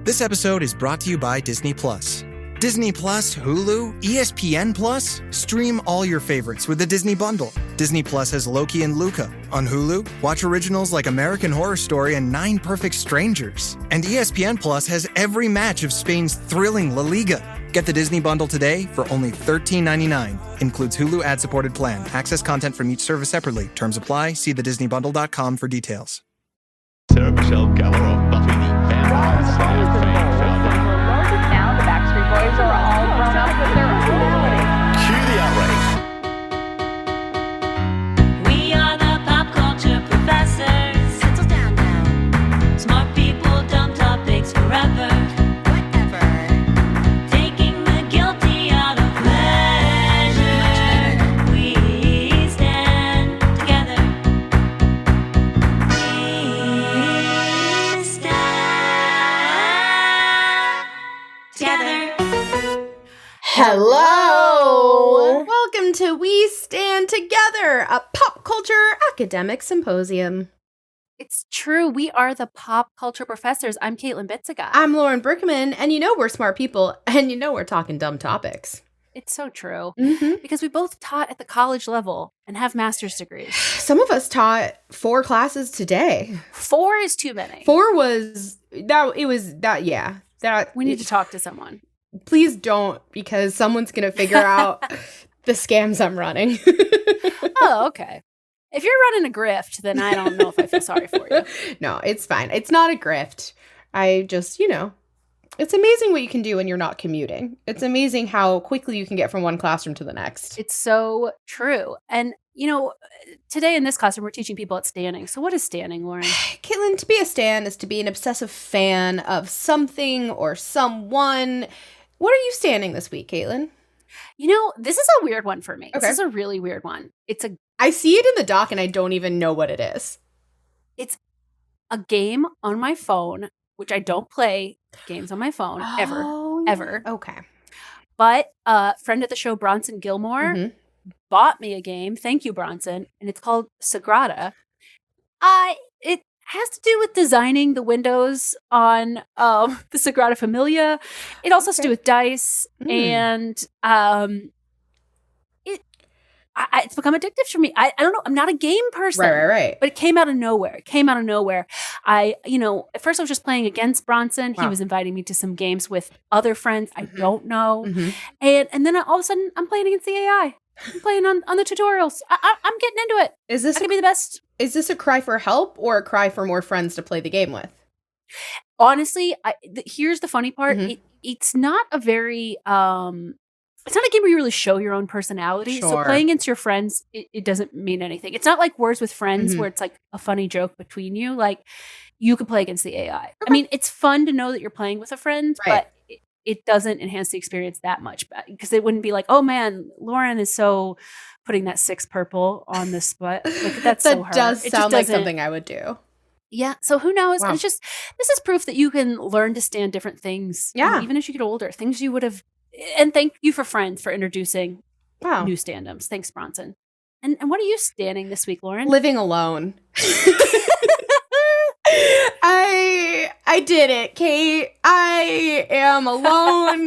This episode is brought to you by Disney Plus. Disney Plus, Hulu, ESPN Plus? Stream all your favorites with the Disney Bundle. Disney Plus has Loki and Luca. On Hulu, watch originals like American Horror Story and 9 Perfect Strangers. And ESPN Plus has every match of Spain's thrilling La Liga. Get the Disney Bundle today for only $13.99. Includes Hulu ad-supported plan. Access content from each service separately. Terms apply. See thedisneybundle.com for details. Sarah Michelle Gellar of Buffy the Vampire Slayer fame. Now the Backstreet Boys are all grown up with their own reality. Cue the outrage. We are the pop culture professors. Settle down now. Smart people, dumb topics forever. Whatever. Taking the guilty out of pleasure. We stand together. We stand together. Hello! Welcome to We Stand Together, a pop culture academic symposium. It's true. We are the pop culture professors. I'm Caitlin Bitziga. I'm Lauren Berkman, and you know we're smart people, and you know we're talking dumb topics. It's so true. Mm-hmm. Because we both taught at the college level and have master's degrees. Some of us taught 4 classes today. 4 is too many. 4 was, that We need to talk to someone. Please don't, because someone's going to figure out the scams I'm running. Oh, okay. If you're running a grift, then I don't know if I feel sorry for you. No, it's fine. It's not a grift. I just, it's amazing what you can do when you're not commuting. It's amazing how quickly you can get from one classroom to the next. It's so true. And, today in this classroom, we're teaching people at standing. So what is standing, Lauren? Caitlin, to be a stan is to be an obsessive fan of something or someone. What are you standing this week, Caitlin? This is a weird one for me. Okay. This is a really weird one. I see it in the doc and I don't even know what it is. It's a game on my phone, which I don't play games on my phone ever. Okay. But a friend of the show, Bronson Gilmore, bought me a game. Thank you, Bronson. And it's called Sagrada. It has to do with designing the windows on the Sagrada Familia. It also has to do with dice. And it's become addictive for me. I don't know. I'm not a game person. Right. But it came out of nowhere. At first I was just playing against Bronson. Wow. He was inviting me to some games with other friends I don't know. And then all of a sudden I'm playing against the AI. I'm playing on the tutorials. I'm getting into it. I can be the best. Is this a cry for help or a cry for more friends to play the game with? Honestly, here's the funny part. It's not a very... it's not a game where you really show your own personality. Sure. So playing against your friends, it doesn't mean anything. It's not like Words with Friends where it's like a funny joke between you. Like you could play against the AI. Okay. I mean, it's fun to know that you're playing with a friend, Right. but it doesn't enhance the experience that much because it wouldn't be like, oh man, Lauren is so putting that 6 purple on the spot. Like that's so her. That does It sound just like doesn't- something I would do. Yeah. So who knows? Wow. It's just, this is proof that you can learn to stand different things. Yeah. Even as you get older, things you would have. And thank you for Friends for introducing Wow. new stand-ups. Thanks, Bronson. And what are you standing this week, Lauren? Living alone. I did it, Kate. I am alone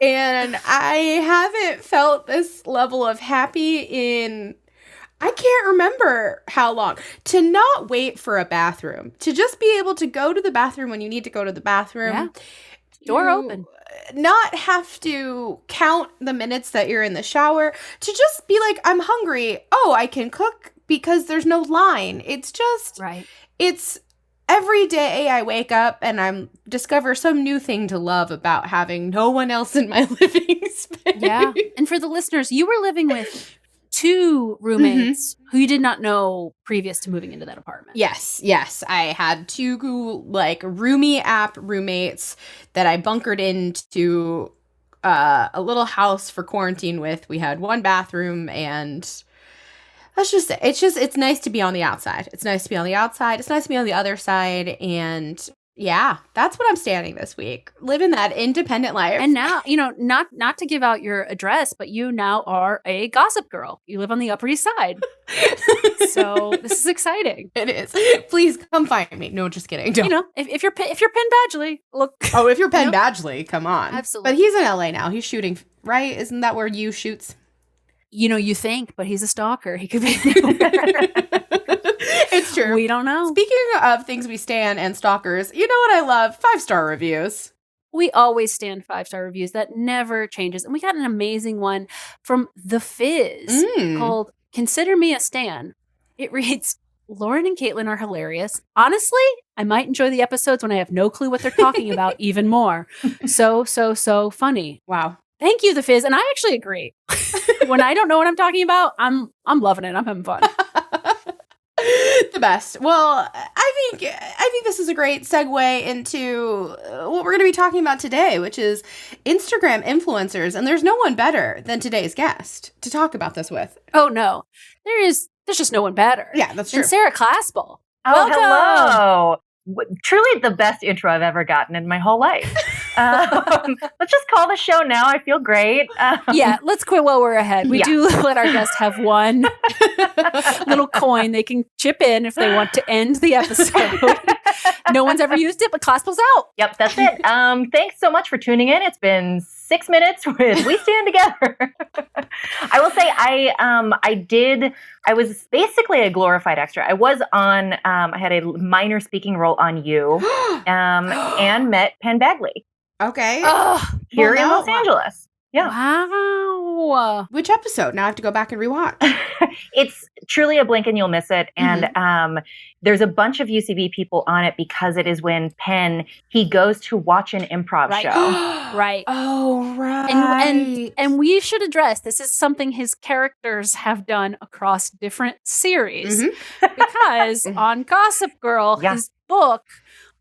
and I haven't felt this level of happy in I can't remember how long. To not wait for a bathroom, to just be able to go to the bathroom when you need to go to the bathroom. Yeah. Door You open. Not have to count the minutes that you're in the shower, to just be like, I'm hungry. Oh, I can cook because there's no line. It's just, Right. It's every day I wake up and I discover some new thing to love about having no one else in my living space. Yeah. And for the listeners, you were living with 2 roommates who you did not know previous to moving into that apartment. Yes. I had 2 roomie app roommates that I bunkered into a little house for quarantine with. We had 1 bathroom and that's just it. It's nice to be on the outside. It's nice to be on the outside. It's nice to be on the other side. And, Yeah, that's what I'm standing this week. Living that independent life. And now, not to give out your address, but you now are a gossip girl. You live on the Upper East Side. So this is exciting. It is. Please come find me. No, just kidding. Don't. If you're Penn Badgley, look. Oh, if you're Penn Badgley, come on. Absolutely. But he's in LA now. He's shooting, right? Isn't that where you shoots? You think, but he's a stalker. He could be anywhere. It's true. We don't know. Speaking of things we stan and stalkers, you know what I love? 5-star reviews. We always stand 5-star reviews. That never changes. And we got an amazing one from The Fizz called Consider Me a Stan. It reads, Lauren and Caitlin are hilarious. Honestly, I might enjoy the episodes when I have no clue what they're talking about even more. So funny. Wow. Thank you, The Fizz. And I actually agree. When I don't know what I'm talking about, I'm loving it. I'm having fun. The best. Well, I think this is a great segue into what we're going to be talking about today, which is Instagram influencers. And there's no one better than today's guest to talk about this with. Oh, no. There's just no one better. Yeah, that's true. And Sarah Claspel. Oh, Welcome. hello. Truly the best intro I've ever gotten in my whole life. Let's just call the show now. I feel great. Yeah, let's quit while we're ahead. We do let our guests have one little coin they can chip in if they want to end the episode. No one's ever used it, but Claspel's out. Yep, that's it. Thanks so much for tuning in. It's been 6 minutes with We Stand Together. I will say I was basically a glorified extra. I was on, I had a minor speaking role on You and met Penn Badgley. Okay. Here in Los Angeles. Yeah. Wow. Which episode? Now I have to go back and rewatch. It's truly a blink and you'll miss it. And there's a bunch of UCB people on it because it is when Penn, he goes to watch an improv show. Right. Oh, right. And we should address, this is something his characters have done across different series. Because on Gossip Girl, his book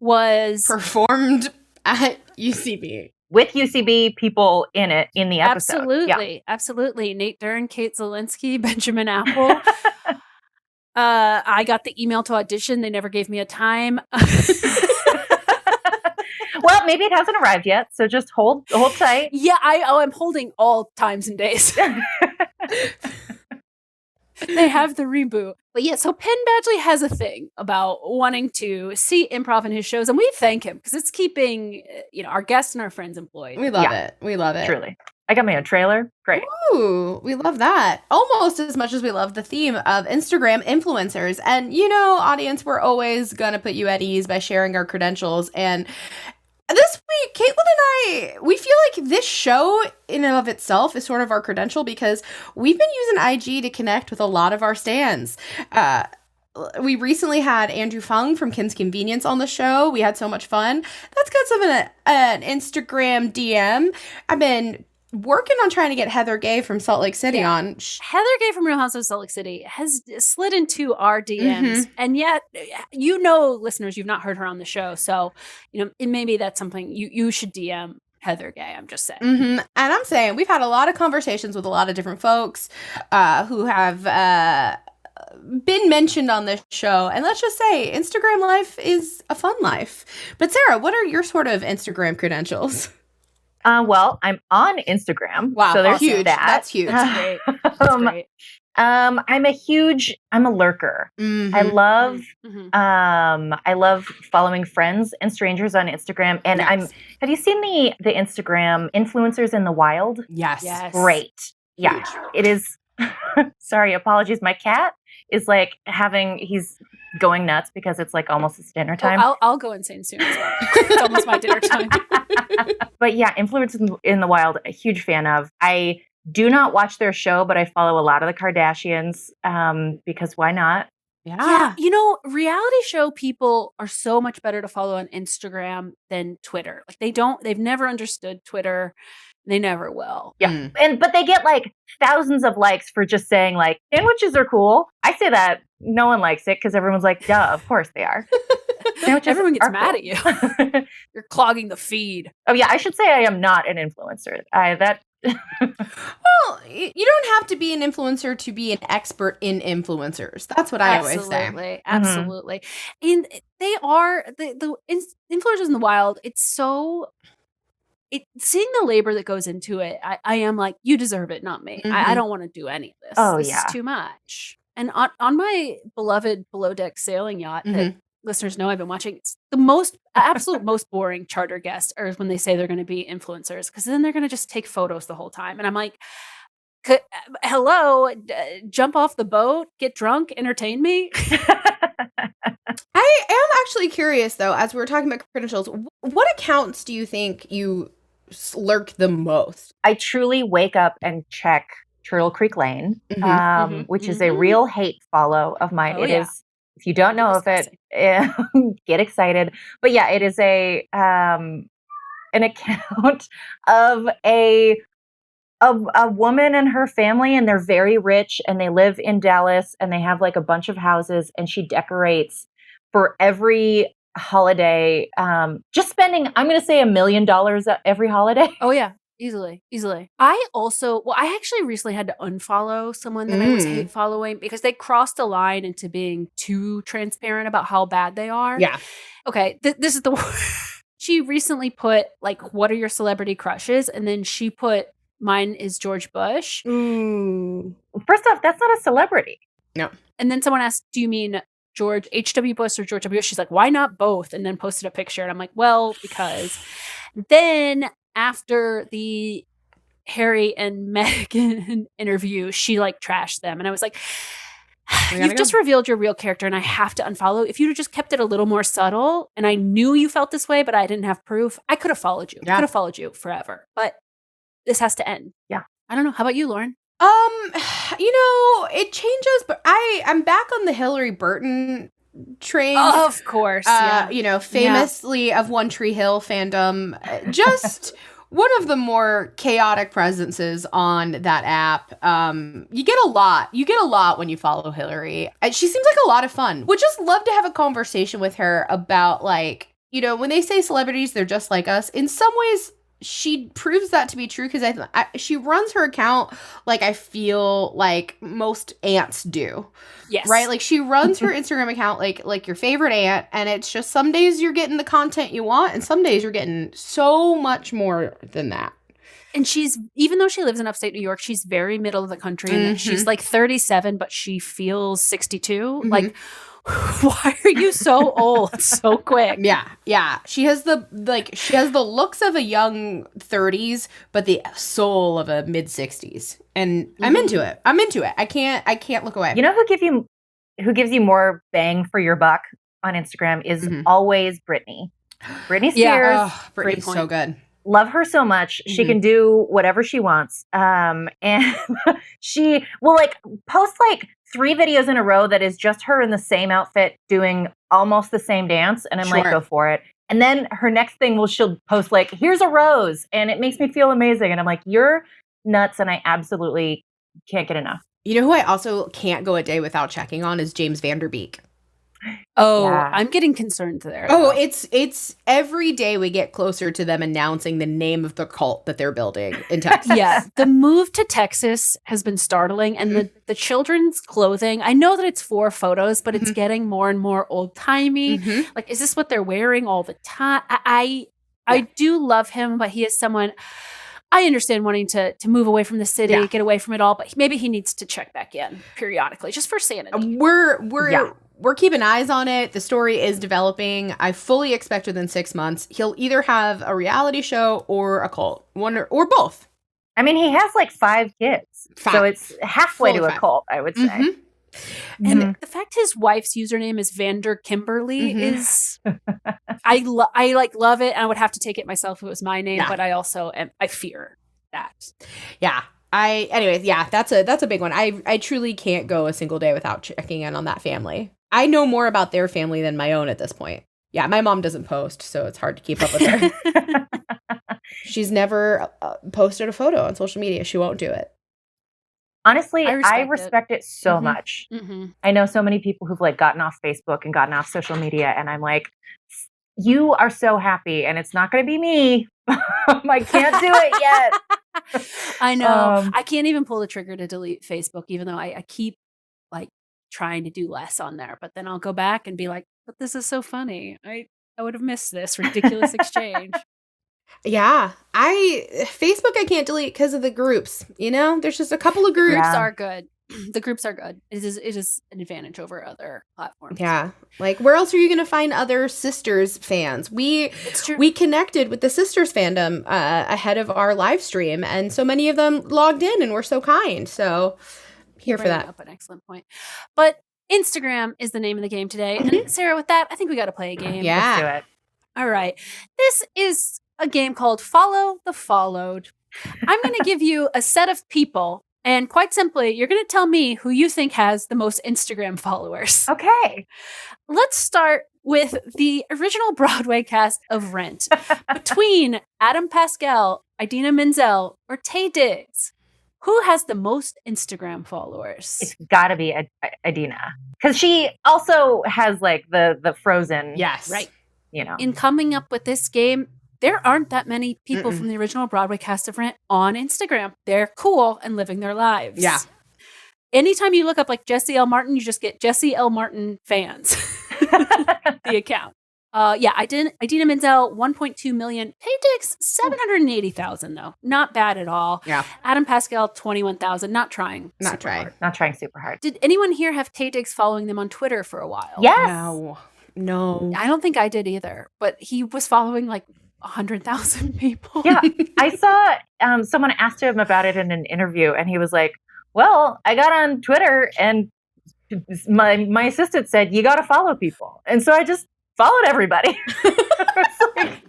was performed at UCB. With UCB people in it, in the episode. Absolutely. Absolutely. Nate Dern, Kate Zielinski, Benjamin Apple. I got the email to audition. They never gave me a time. Well, maybe it hasn't arrived yet, so just hold tight. Yeah, I'm holding all times and days. They have the reboot. But yeah, so Penn Badgley has a thing about wanting to see improv in his shows, and we thank him because it's keeping our guests and our friends employed. We love it. We love it. Truly. I got my own trailer. Great. Ooh, we love that. Almost as much as we love the theme of Instagram influencers. And audience, we're always going to put you at ease by sharing our credentials. And this week, Caitlin and I, we feel like this show in and of itself is sort of our credential because we've been using IG to connect with a lot of our stans. We recently had Andrew Fung from Kim's Convenience on the show. We had so much fun. That's got some of an Instagram DM. I've been working on trying to get Heather Gay from Salt Lake City on. Heather Gay from Real House of Salt Lake City has slid into our DMs. And yet, listeners, you've not heard her on the show. So, maybe that's something you should DM Heather Gay. I'm just saying. And I'm saying we've had a lot of conversations with a lot of different folks who have been mentioned on this show. And let's just say Instagram life is a fun life. But Sarah, what are your sort of Instagram credentials? Well, I'm on Instagram. Wow, so there's huge. that. That's huge. That's great. That's great. I'm a lurker. I love following friends and strangers on Instagram. And have you seen the Instagram influencers in the wild? Yes. Great. Yeah. Huge. It is. Sorry, apologies. My cat is he's going nuts because it's almost it's dinner time. I'll go insane soon as well. It's almost my dinner time. But yeah, influencers in the wild, a huge fan of. I do not watch their show, but I follow a lot of the Kardashians because why not? Yeah. Reality show people are so much better to follow on Instagram than Twitter. They've never understood Twitter. They never will. Yeah. But they get thousands of likes for just saying sandwiches are cool. I say that no one likes it because everyone's like, duh, of course they are. Everyone gets mad at you. You're clogging the feed. Oh yeah, I should say I am not an influencer. That Well, you don't have to be an influencer to be an expert in influencers. That's what I always say. Absolutely. Absolutely. And they are the influencers in the wild. It's so seeing the labor that goes into it, I am like, you deserve it, not me. I don't want to do any of this. Oh, This yeah. is too much. And on my beloved below deck sailing yacht that listeners know I've been watching, it's the absolute most boring charter guest are when they say they're going to be influencers, because then they're going to just take photos the whole time. And I'm like, hello, jump off the boat, get drunk, entertain me. I am actually curious, though, as we're talking about credentials, what accounts do you think you lurk the most? I truly wake up and check Turtle Creek Lane, which is a real hate follow of mine. Oh, It yeah. is, if you don't know of it, get excited. But yeah, it is an account of a woman and her family, and they're very rich, and they live in Dallas, and they have like a bunch of houses, and she decorates for every holiday, just spending, I'm going to say $1 million every holiday. Oh yeah, easily. I actually recently had to unfollow someone that I was hate following because they crossed a line into being too transparent about how bad they are. Yeah. Okay, this is the she recently put like, what are your celebrity crushes? And then she put, mine is George Bush. First off, that's not a celebrity. No. And then someone asked, do you mean George H.W. Bush or George W. Bush? She's like, why not both? And then posted a picture. And I'm like, well, because. Then after the Harry and Meghan interview, she like trashed them. And I was like, you've just revealed your real character and I have to unfollow. If you'd have just kept it a little more subtle and I knew you felt this way, but I didn't have proof, I could have followed you. I could have followed you forever. But this has to end. Yeah. I don't know. How about you, Lauren? It changes, but I'm back on the Hillary Burton train. Of course. Famously of One Tree Hill fandom. Just one of the more chaotic presences on that app. You get a lot when you follow Hillary. She seems like a lot of fun. Would just love to have a conversation with her about, like, when they say celebrities, they're just like us. In some ways, she proves that to be true because she runs her account like I feel like most aunts do. Yes. Right? Like she runs her Instagram account like your favorite aunt, and it's just some days you're getting the content you want and some days you're getting so much more than that. And she's, even though she lives in upstate New York, she's very middle of the country. And she's like 37, but she feels 62. Like, why are you so old so quick? Yeah. She has the looks of a young 30s, but the soul of a mid 60s. And I'm into it. I can't look away. You know who gives you more bang for your buck on Instagram is always Britney. Britney Spears. Yeah. Britney's so good. Love her so much. She can do whatever she wants. And she will like post like 3 videos in a row that is just her in the same outfit doing almost the same dance. And I'm like, go for it. And then her next thing she'll post like, here's a rose. And it makes me feel amazing. And I'm like, you're nuts. And I absolutely can't get enough. You know who I also can't go a day without checking on is James Vanderbeek. Oh, Yeah. I'm getting concerned there. Oh, it's every day we get closer to them announcing the name of the cult that they're building in Texas. Yeah, the move to Texas has been startling, and the children's clothing, I know that it's for photos, but it's getting more and more old-timey. Like, is this what they're wearing all the time? I do love him, but he is someone, I understand wanting to move away from the city, get away from it all, but maybe he needs to check back in periodically, just for sanity. We're keeping eyes on it. The story is developing. I fully expect within 6 months he'll either have a reality show or a cult, one or both. I mean, he has like 5 kids, so it's halfway Full to of a cult, I would say. And the fact his wife's username is Vander Kimberly is, I love it. And I would have to take it myself if it was my name, but I also I fear that. Yeah. That's a big one. I truly can't go a single day without checking in on that family. I know more about their family than my own at this point. Yeah, my mom doesn't post, so it's hard to keep up with her. She's never posted a photo on social media. She won't do it. Honestly, I respect it so much. I know so many people who've like gotten off Facebook and gotten off social media, and I'm like, you are so happy, and it's not going to be me. I can't do it yet. I know. Um, I can't even pull the trigger to delete Facebook, even though I keep like trying to do less on there. But then I'll go back and be like, but this is so funny. I would have missed this ridiculous exchange. Yeah. Facebook I can't delete because of the groups. You know, there's just a couple of groups. Groups Yeah. are good. The groups are good. It is an advantage over other platforms. Yeah. Like, where else are you going to find other Sisters fans? It's true. We connected with the Sisters fandom ahead of our live stream, and so many of them logged in and were so kind. So, here for Bringing that. up an excellent point. But Instagram is the name of the game today. And Sarah, with that, I think we got to play a game. Yeah. Let's do it. All right. This is a game called Follow the Followed. I'm going to give you a set of people, and quite simply, you're going to tell me who you think has the most Instagram followers. Okay. Let's start with the original Broadway cast of Rent. Between Adam Pascal, Idina Menzel, or Taye Diggs, who has the most Instagram followers? It's got to be Idina. Because she also has like the Frozen. Yes. Right. You know. In coming up with this game, there aren't that many people from the original Broadway cast of Rent on Instagram. They're cool and living their lives. Yeah. Anytime you look up like Jesse L. Martin, you just get Jesse L. Martin fans. The account. Idina Menzel, 1.2 million. Taye Diggs, 780,000 though. Not bad at all. Yeah. Adam Pascal, 21,000. Not trying. Not super trying. hard. Not trying super hard. Did anyone here have Taye Diggs following them on Twitter for a while? Yes. No. I don't think I did either, but he was following like 100,000 people. Yeah. I saw someone asked him about it in an interview, and he was like, well, I got on Twitter and my assistant said, you got to follow people. And so I just followed everybody. It's like,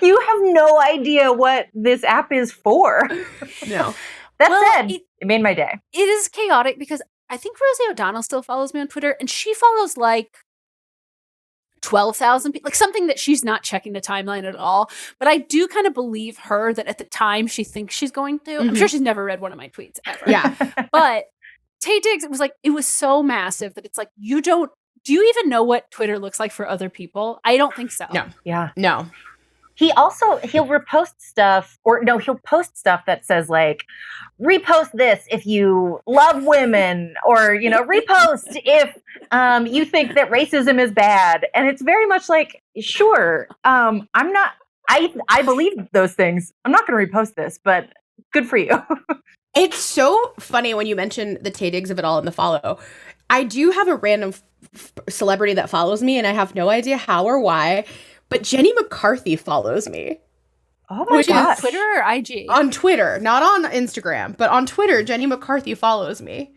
you have no idea what this app is for. No. That said, it it made my day. it is chaotic because I think Rosie O'Donnell still follows me on Twitter, and she follows like 12,000 people, like something that she's not checking the timeline at all. But I do kind of believe her that at the time she thinks she's going to. I'm sure she's never read one of my tweets ever. Yeah. But Taye Diggs, it was so massive that it's like, do you even know what Twitter looks like for other people? I don't think so. No. Yeah. No. He'll repost stuff, he'll post stuff that says like, repost this if you love women, or, repost if you think that racism is bad. And it's very much like, sure, I believe those things. I'm not going to repost this, but good for you. It's so funny when you mention the Taye Diggs of it all in the follow. I do have a random celebrity that follows me, and I have no idea how or why, but Jenny McCarthy follows me. Oh my Which is gosh. Twitter or IG? On Twitter, not on Instagram, but on Twitter, Jenny McCarthy follows me.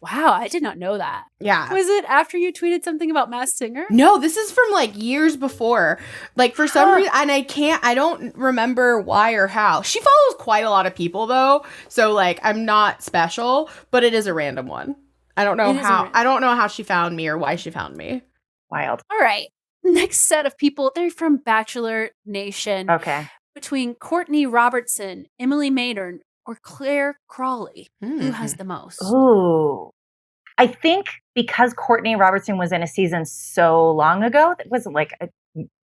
Wow, I did not know that. Yeah. Was it after you tweeted something about Masked Singer? No, this is from like years before. Like for some reason, and I don't remember why or how. She follows quite a lot of people though. So like I'm not special, but it is a random one. I don't know how she found me or why she found me. Wild. All right. Next set of people, they're from Bachelor Nation. Okay. Between Courtney Robertson, Emily Maynard, or Claire Crawley, who has the most? Ooh. I think because Courtney Robertson was in a season so long ago, that wasn't like a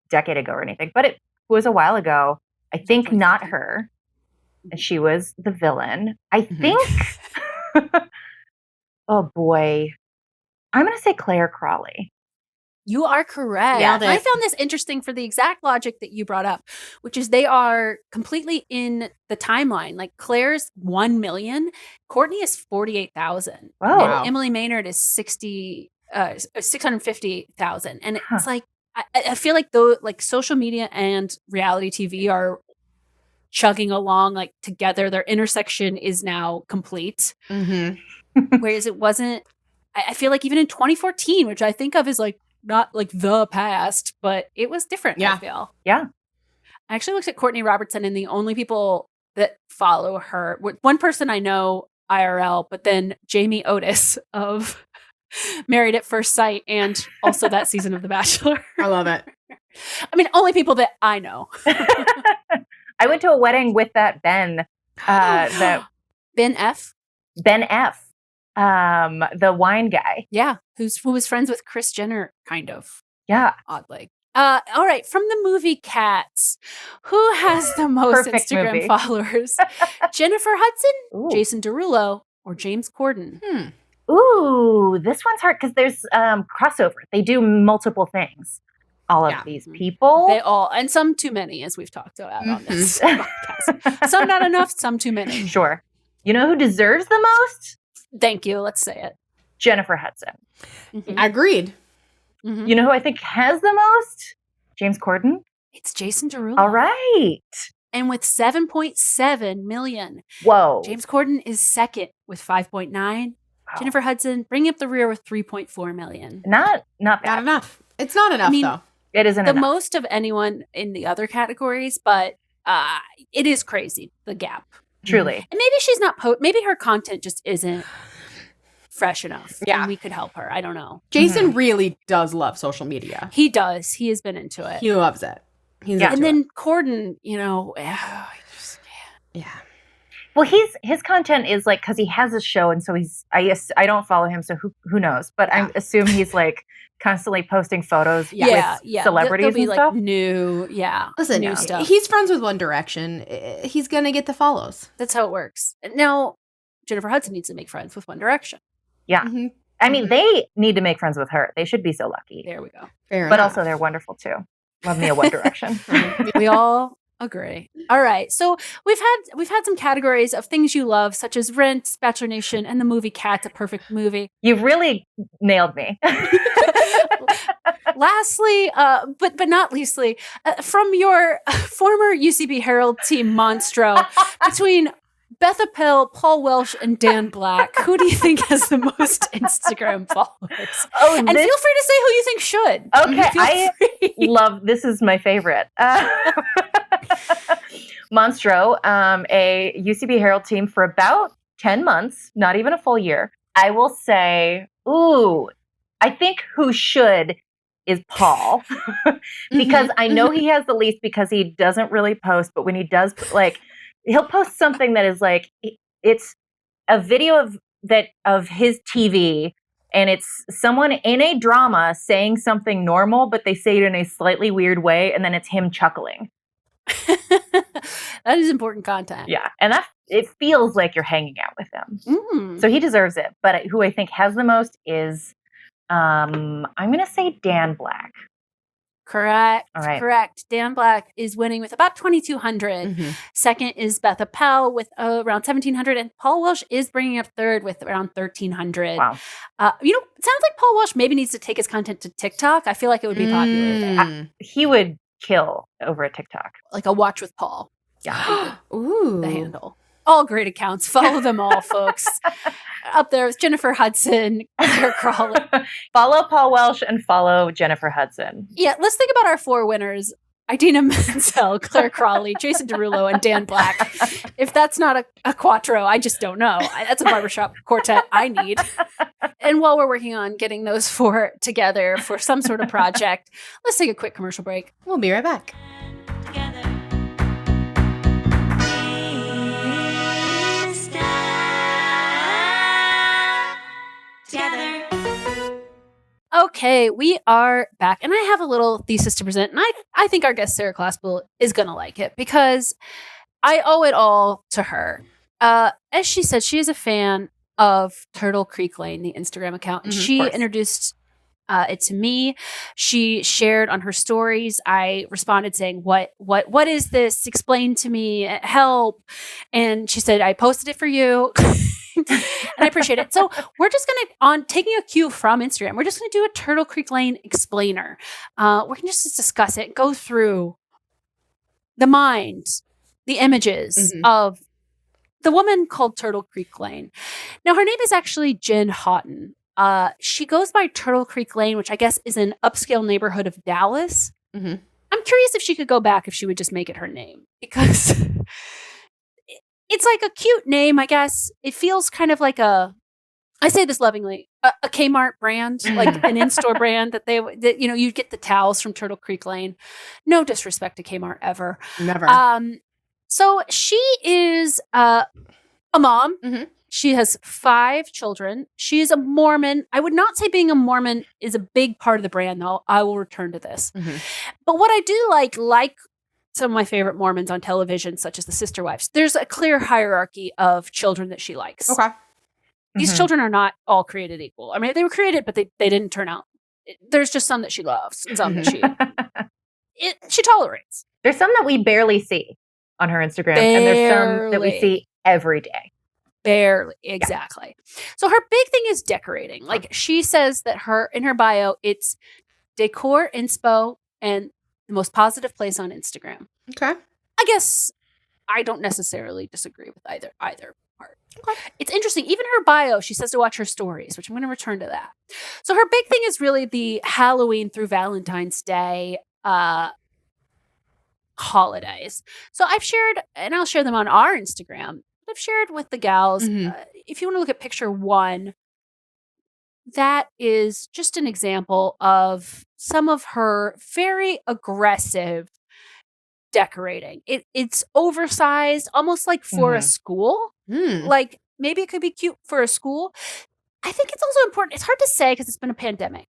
decade ago or anything, but it was a while ago. I think not her. And she was the villain. I think, oh boy, I'm going to say Claire Crawley. You are correct. Nailed it. I found this interesting for the exact logic that you brought up, which is they are completely in the timeline. Like Claire's 1 million, Courtney is 48,000. Wow. And Emily Maynard is 650,000. And it's like, I feel like though, like social media and reality TV are chugging along like together. Their intersection is now complete. Whereas it wasn't, I feel like even in 2014, which I think of as like, not like the past, but it was different, I feel. Yeah. I actually looked at Courtney Robertson, and the only people that follow her, one person I know IRL, but then Jamie Otis of Married at First Sight and also that season of The Bachelor. I love it. I mean, only people that I know. I went to a wedding with that Ben. Ben F. Ben F. The wine guy. Yeah, who was friends with Kris Jenner, kind of. Yeah. Oddly. All right, from the movie Cats, who has the most Perfect Instagram movie. followers? Jennifer Hudson, Ooh. Jason Derulo, or James Corden? Ooh, this one's hard because there's crossover. They do multiple things. All of these people. They all, and some too many, as we've talked about on this podcast. Some not enough, some too many. Sure. You know who deserves the most? Thank you. Let's say it. Jennifer Hudson. Agreed. You know who I think has the most? James Corden. It's Jason Derulo. All right. And with 7.7 million. Whoa. James Corden is second with 5.9. Wow. Jennifer Hudson bringing up the rear with 3.4 million. Not bad. Not enough. It's not enough, though. It isn't The enough. most of anyone in the other categories, but it is crazy, the gap. Truly. And maybe she's not, maybe her content just isn't fresh enough. Yeah. And we could help her. I don't know. Jason really does love social media. He does. He has been into it. He loves it. He's Yeah. into And then it. Corden, you know, I just can't. Yeah. Well, his content is like, because he has a show, and so I don't follow him, so who knows? But I assume he's like constantly posting photos with celebrities There'll be and like stuff. new Listen, stuff. he's friends with One Direction. He's gonna get the follows. That's how it works. Now, Jennifer Hudson needs to make friends with One Direction. Yeah. Mm-hmm. I mean, they need to make friends with her. They should be so lucky. There we go. Fair But enough. also, they're wonderful too. Love me a One Direction. We all agree. All right. So we've had some categories of things you love, such as Rent, Bachelor Nation, and the movie Cats, a perfect movie. You've really nailed me. Lastly, but not leastly, from your former UCB Herald team Monstro, between Beth Appel, Paul Welsh, and Dan Black, who do you think has the most Instagram followers? Oh, And feel free to say who you think should. Okay, Feel free. love this is my favorite. Monstro, a UCB Herald team for about 10 months, not even a full year. I will say, I think who should is Paul. Because I know he has the least because he doesn't really post, but when he does, like, he'll post something that is like, it's a video of his TV, and it's someone in a drama saying something normal, but they say it in a slightly weird way, and then it's him chuckling. That is important content. Yeah, and it feels like you're hanging out with him. So he deserves it. But who I think has the most is, I'm going to say Dan Black. Correct. All right. Correct. Dan Black is winning with about 2,200. Second is Beth Appel with around 1,700. And Paul Welsh is bringing up third with around 1,300. Wow. It sounds like Paul Welsh maybe needs to take his content to TikTok. I feel like it would be popular there. He would kill over a TikTok. Like a Watch with Paul. Yeah. Ooh. The handle. All great accounts. Follow them all, folks. Up there with Jennifer Hudson, Claire Crawley. Follow Paul Welsh and follow Jennifer Hudson. Yeah, let's think about our four winners. Idina Menzel, Claire Crawley, Jason Derulo, and Dan Black. If that's not a quattro, I just don't know. That's a barbershop quartet I need. And while we're working on getting those four together for some sort of project, let's take a quick commercial break. We'll be right back. Together. Together. Okay, we are back, and I have a little thesis to present, and I think our guest Sarah Glasspool is going to like it because I owe it all to her. As she said, she is a fan of Turtle Creek Lane, the Instagram account, and she introduced it to me. She shared on her stories. I responded saying, "What is this? Explain to me. Help!" And she said, "I posted it for you." And I appreciate it. So we're just going to, taking a cue from Instagram, we're just going to do a Turtle Creek Lane explainer. We're going to just discuss it, go through the mind, the images of the woman called Turtle Creek Lane. Now, her name is actually Jen Houghton. She goes by Turtle Creek Lane, which I guess is an upscale neighborhood of Dallas. I'm curious if she could go back if she would just make it her name, because it's like a cute name, I guess. It feels kind of like I say this lovingly, a Kmart brand, like an in-store brand that you get the towels from Turtle Creek Lane. No disrespect to Kmart ever. Never. So she is a mom She has 5 children. She is a Mormon. I would not say being a Mormon is a big part of the brand, though. I will return to this. But what I do like some of my favorite Mormons on television, such as the Sister Wives, there's a clear hierarchy of children that she likes. Okay. These children are not all created equal. I mean, they were created, but they didn't turn out. There's just some that she loves and some that she tolerates. There's some that we barely see on her Instagram, and there's some that we see every day. Barely, exactly. So her big thing is decorating. Like she says that in her bio, it's decor, inspo, and the most positive place on Instagram. Okay. I guess I don't necessarily disagree with either part. Okay. It's interesting. Even her bio, she says to watch her stories, which I'm going to return to that. So her big thing is really the Halloween through Valentine's Day holidays. So I've shared, and I'll share them on our Instagram. I've shared with the gals. If you want to look at picture 1, that is just an example of some of her very aggressive decorating. It's oversized, almost like for a school. Like maybe it could be cute for a school. I think it's also important. It's hard to say because it's been a pandemic.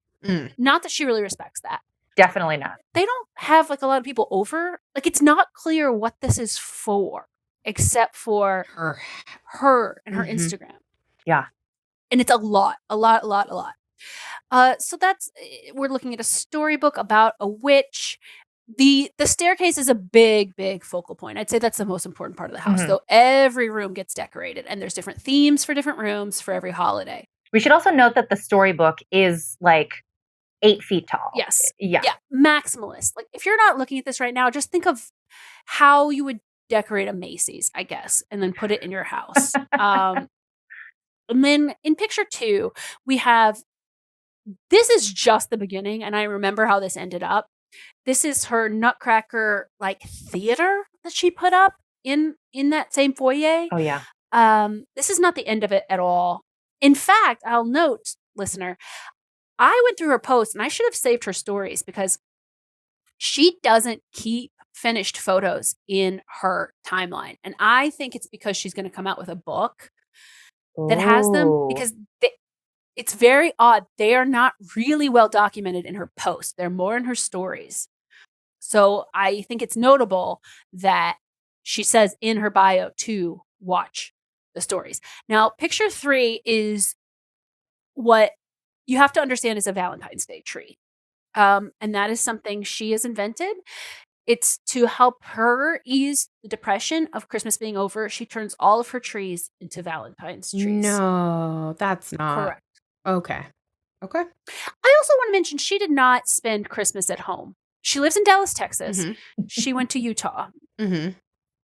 Not that she really respects that. Definitely not. They don't have like a lot of people over. Like it's not clear what this is for, except for her and her Instagram. Yeah. And it's a lot. So that's, we're looking at a storybook about a witch. The staircase is a big focal point. I'd say that's the most important part of the house. Though every room gets decorated and there's different themes for different rooms for every holiday. We should also note that the storybook is like 8 feet tall. Yes. Yeah. Maximalist. Like if you're not looking at this right now, just think of how you would decorate a Macy's, I guess, and then put it in your house. And then in picture 2, we have, this is just the beginning. And I remember how this ended up. This is her Nutcracker like theater that she put up in that same foyer. Oh yeah. This is not the end of it at all. In fact, I'll note, listener, I went through her post and I should have saved her stories because she doesn't keep finished photos in her timeline. And I think it's because she's going to come out with a book that has them, because it's very odd. They are not really well documented in her posts. They're more in her stories. So I think it's notable that she says in her bio to watch the stories. Now, picture 3 is what you have to understand is a Valentine's Day tree. And that is something she has invented. It's to help her ease the depression of Christmas being over. She turns all of her trees into Valentine's trees. No, that's not correct. Okay. I also want to mention she did not spend Christmas at home. She lives in Dallas, Texas. She went to Utah.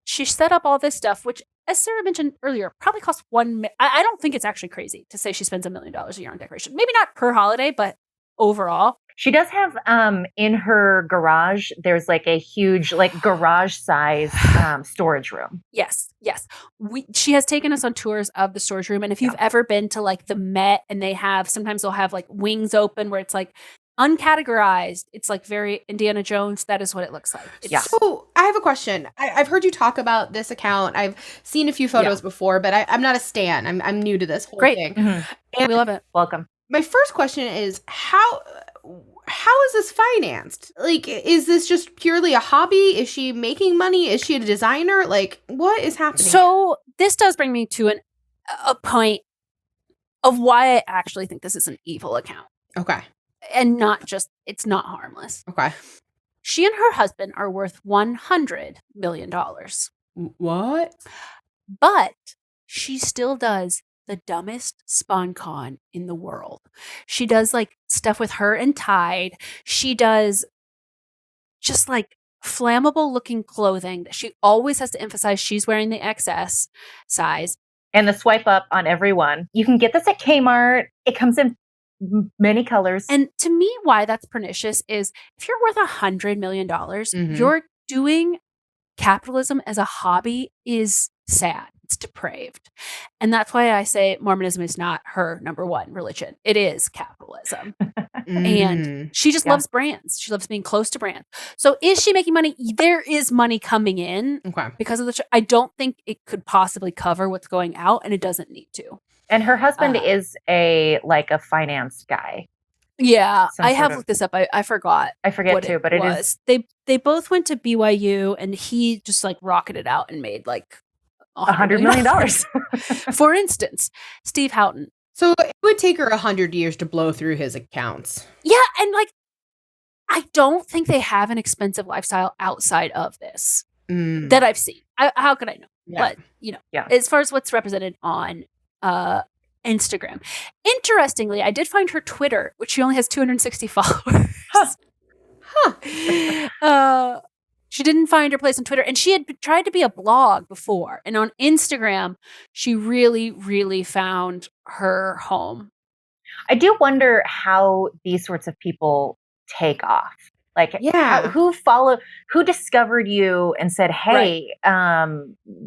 She set up all this stuff, which, as Sarah mentioned earlier, probably cost I don't think it's actually crazy to say she spends $1 million a year on decoration. Maybe not per holiday, but overall. She does have in her garage, there's like a huge like garage size storage room. Yes. She has taken us on tours of the storage room. And if you've ever been to like the Met, and sometimes they'll have like wings open where it's like uncategorized. It's like very Indiana Jones. That is what it looks like. So I have a question. I've heard you talk about this account. I've seen a few photos before, but I'm not a stan. I'm new to this whole thing. And we love it. Welcome. My first question is how is this financed? Like, is this just purely a hobby? Is she making money? Is she a designer? Like, what is happening? So this does bring me to a point of why I actually think this is an evil account. Okay. And it's not harmless. Okay. She and her husband are worth $100 million. What? But she still does the dumbest spawn con in the world. She does like stuff with her and Tide. She does just like flammable looking clothing that she always has to emphasize she's wearing the XS size. And the swipe up on every one. You can get this at Kmart. It comes in many colors. And to me, why that's pernicious is if you're worth $100 million, you're doing capitalism as a hobby is sad. It's depraved. And that's why I say Mormonism is not her number one religion. It is capitalism. And she just loves brands. She loves being close to brands. So is she making money? There is money coming in because of the show. I don't think it could possibly cover what's going out, and it doesn't need to. And her husband is a finance guy. Yeah, I have looked this up. I forgot. I forget too, but it is. They both went to BYU, and he just like rocketed out and made like $100 million. For instance, Steve Houghton. So it would take her 100 years to blow through his accounts. Yeah, and like, I don't think they have an expensive lifestyle outside of this that I've seen. How could I know? Yeah. But as far as what's represented on Instagram, interestingly, I did find her Twitter, which she only has 260 followers. She didn't find her place on Twitter, and she had tried to be a blog before. And on Instagram, she really, really found her home. I do wonder how these sorts of people take off. Like, who discovered you and said, hey,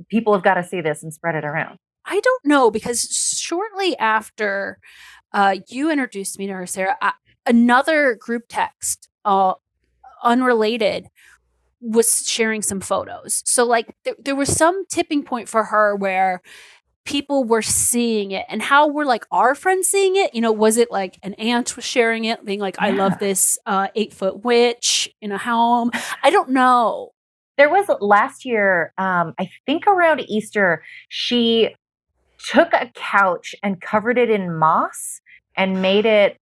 people have got to see this and spread it around? I don't know, because shortly after you introduced me to her, Sarah, another group text, unrelated, was sharing some photos. So like there was some tipping point for her where people were seeing it. And how were like our friends seeing it? Was it like an aunt was sharing it, being like, I love this 8-foot witch in a home? I don't know. There was last year, I think around Easter, she took a couch and covered it in moss and made it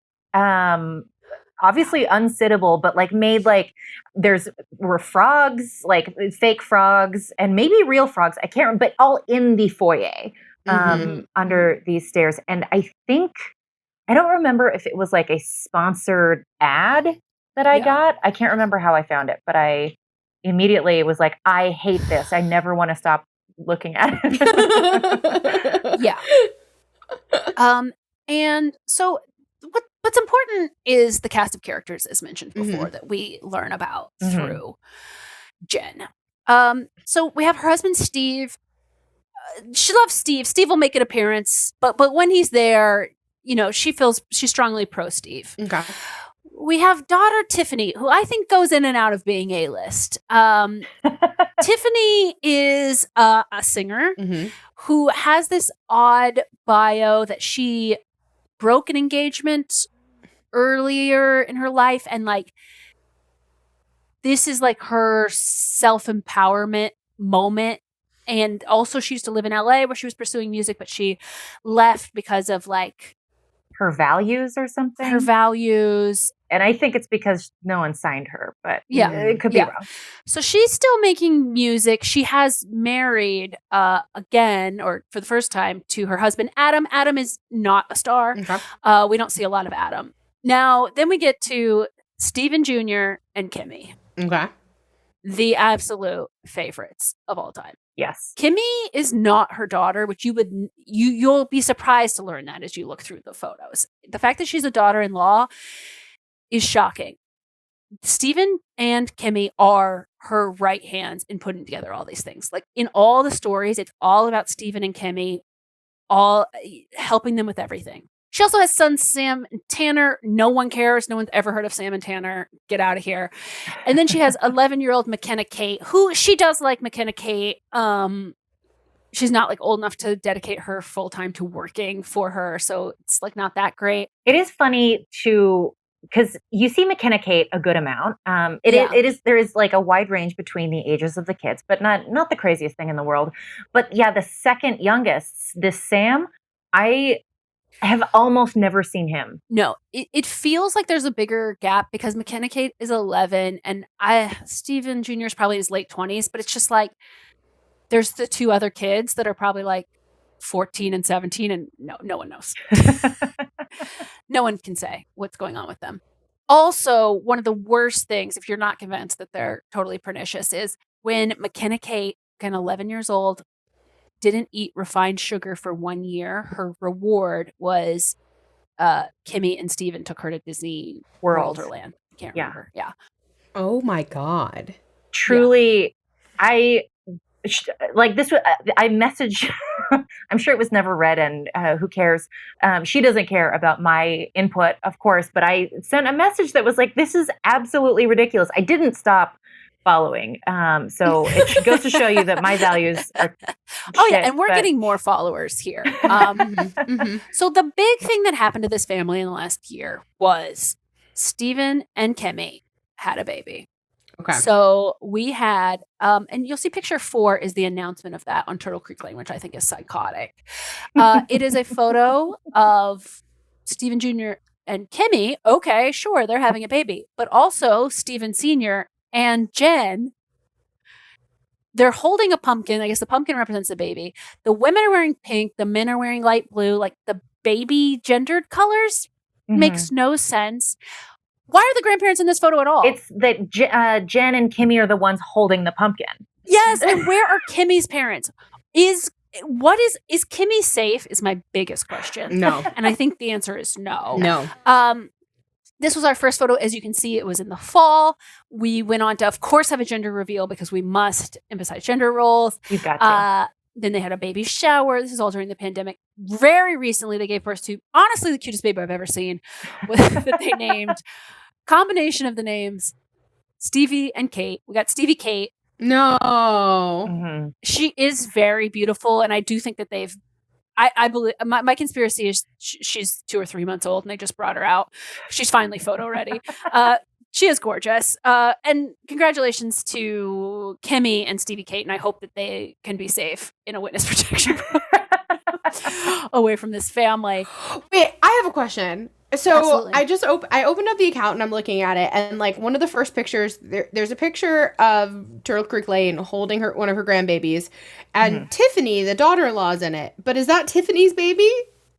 obviously unsittable, but like made like were frogs, like fake frogs and maybe real frogs. I can't remember, but all in the foyer under these stairs. And I don't remember if it was like a sponsored ad that I got. I can't remember how I found it, but I immediately was like, I hate this. I never want to stop looking at it. Yeah. And so what's important is the cast of characters, as mentioned before, that we learn about through Jen. So we have her husband, Steve. She loves Steve. Steve will make an appearance, but when he's there, she's strongly pro Steve. Okay. We have daughter Tiffany, who I think goes in and out of being A-list. Tiffany is a singer who has this odd bio that she broke an engagement earlier in her life, and like this is like her self-empowerment moment. And also she used to live in LA where she was pursuing music, but she left because of like her values or something. Her values. And I think it's because no one signed her, but it could be wrong. So she's still making music. She has married again, or for the first time, to her husband, Adam. Adam is not a star. Okay. We don't see a lot of Adam. Now, then we get to Steven Jr. and Kimmy. Okay. The absolute favorites of all time. Yes. Kimmy is not her daughter, which you'll be surprised to learn that as you look through the photos. The fact that she's a daughter-in-law is shocking. Steven and Kimmy are her right hands in putting together all these things. Like in all the stories, it's all about Steven and Kimmy, all helping them with everything. She also has sons Sam and Tanner. No one cares. No one's ever heard of Sam and Tanner. Get out of here. And then she has 11-year-old McKenna Kate, who she does like McKenna Kate. She's not like old enough to dedicate her full time to working for her. So it's like not that great. It is funny because you see McKenna Kate a good amount. There is like a wide range between the ages of the kids, but not the craziest thing in the world. But yeah, the second youngest, this Sam, I have almost never seen him. No, it feels like there's a bigger gap because McKenna Kate is 11 and Steven Jr. is probably in his late 20s, but it's just like there's the two other kids that are probably like 14 and 17 and no one knows. No one can say what's going on with them. Also, one of the worst things, if you're not convinced that they're totally pernicious, is when McKenna Kate, again 11 years old, didn't eat refined sugar for 1 year. Her reward was Kimmy and Steven took her to Disney World or Land. I can't remember. Yeah. Oh my God. Truly, like this, I messaged, I'm sure it was never read, and who cares? She doesn't care about my input, of course, but I sent a message that was like, this is absolutely ridiculous. I didn't stop following. So it goes to show you that my values are and we're getting more followers here. So the big thing that happened to this family in the last year was Stephen and Kimmy had a baby. Okay. So we had, and you'll see picture 4 is the announcement of that on Turtle Creek Lane, which I think is psychotic. It is a photo of Stephen Jr. and Kimmy. Okay, sure, they're having a baby. But also Stephen Sr. and Jen, they're holding a pumpkin. I guess the pumpkin represents the baby. The women are wearing pink. The men are wearing light blue. Like the baby gendered colors makes no sense. Why are the grandparents in this photo at all? It's that Jen and Kimmy are the ones holding the pumpkin. Yes, and where are Kimmy's parents? Is Kimmy safe? Is my biggest question. No. And I think the answer is no. No. This was our first photo. As you can see, it was in the fall. We went on to, of course, have a gender reveal because we must emphasize gender roles. You've got to. Then they had a baby shower. This is all during the pandemic. Very recently, they gave birth to, honestly, the cutest baby I've ever seen that they named. Combination of the names, Stevie and Kate. We got Stevie Kate. No. She is very beautiful, and I do think that they've, I believe, my conspiracy is she's 2 or 3 months old, and they just brought her out. She's finally photo ready. She is gorgeous. And congratulations to Kimmy and Stevie Kate, and I hope that they can be safe in a witness protection away from this family. Wait, I have a question. So Absolutely. I opened up the account and I'm looking at it, and like one of the first pictures, there's a picture of Turtle Creek Lane holding one of her grandbabies, and Tiffany, the daughter-in-law, is in it. But is that Tiffany's baby?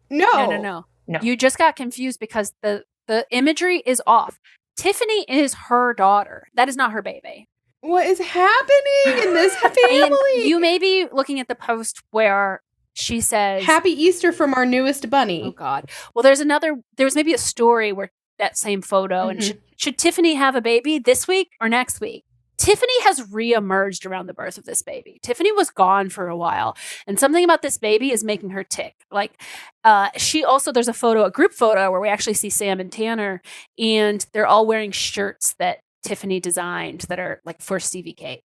No. You just got confused because the imagery is off. Tiffany is her daughter. That is not her baby. What is happening in this family? And you may be looking at the post where she says, "Happy Easter from our newest bunny." Oh God. Well, there's maybe a story where that same photo, and should Tiffany have a baby this week or next week? Tiffany has reemerged around the birth of this baby. Tiffany was gone for a while, and something about this baby is making her tick. Like, there's a group photo where we actually see Sam and Tanner, and they're all wearing shirts that Tiffany designed that are like for Stevie Kate.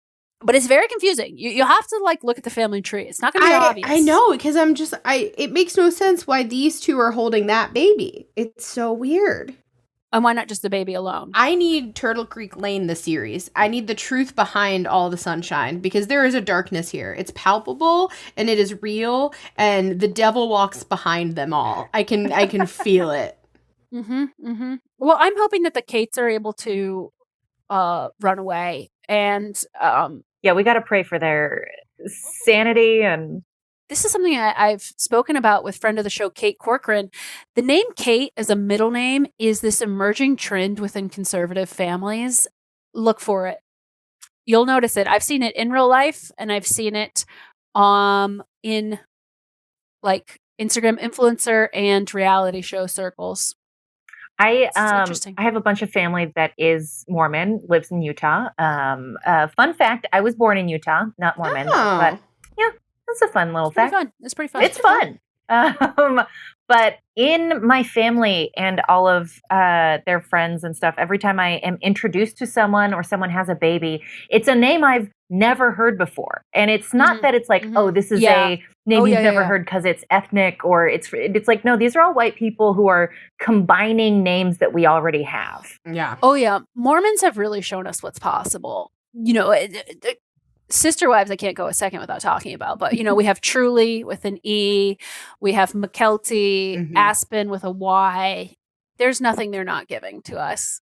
But it's very confusing. You have to like look at the family tree. It's not going to be obvious. I know, because it makes no sense why these two are holding that baby. It's so weird. And why not just the baby alone? I need Turtle Creek Lane, the series. I need the truth behind all the sunshine, because there is a darkness here. It's palpable and it is real, and the devil walks behind them all. I can feel it. Well, I'm hoping that the Kates are able to run away, and we got to pray for their sanity. And this is something I've spoken about with friend of the show, Kate Corcoran. The name Kate as a middle name is this emerging trend within conservative families. Look for it. You'll notice it. I've seen it in real life, and I've seen it in like Instagram influencer and reality show circles. I have a bunch of family that is Mormon, lives in Utah. Fun fact, I was born in Utah, not Mormon, but yeah, that's a fun little fact. It's pretty fun. It's fun. But in my family and all of their friends and stuff, every time I am introduced to someone or someone has a baby, it's a name I've never heard before. And it's not that it's like, oh, this is a name you've never heard because it's ethnic, or it's like, no, these are all white people who are combining names that we already have. Yeah. Oh, yeah. Mormons have really shown us what's possible. You know, sister wives, I can't go a second without talking about, but, you know, we have Truly with an E. We have McKelty, Aspen with a Y. There's nothing they're not giving to us.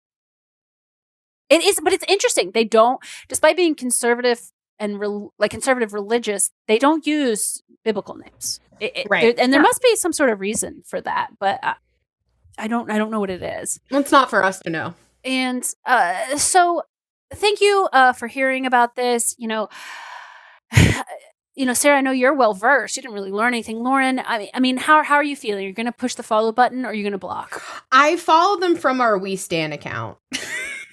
It is, but it's interesting. They don't, despite being conservative and conservative religious, they don't use biblical names. Right. And there must be some sort of reason for that, but I don't know what it is. It's not for us to know. And so thank you for hearing about this. You know, Sarah, I know you're well versed. You didn't really learn anything. Lauren, I mean, how are you feeling? You're going to push the follow button, or are you going to block? I follow them from our We Stand account.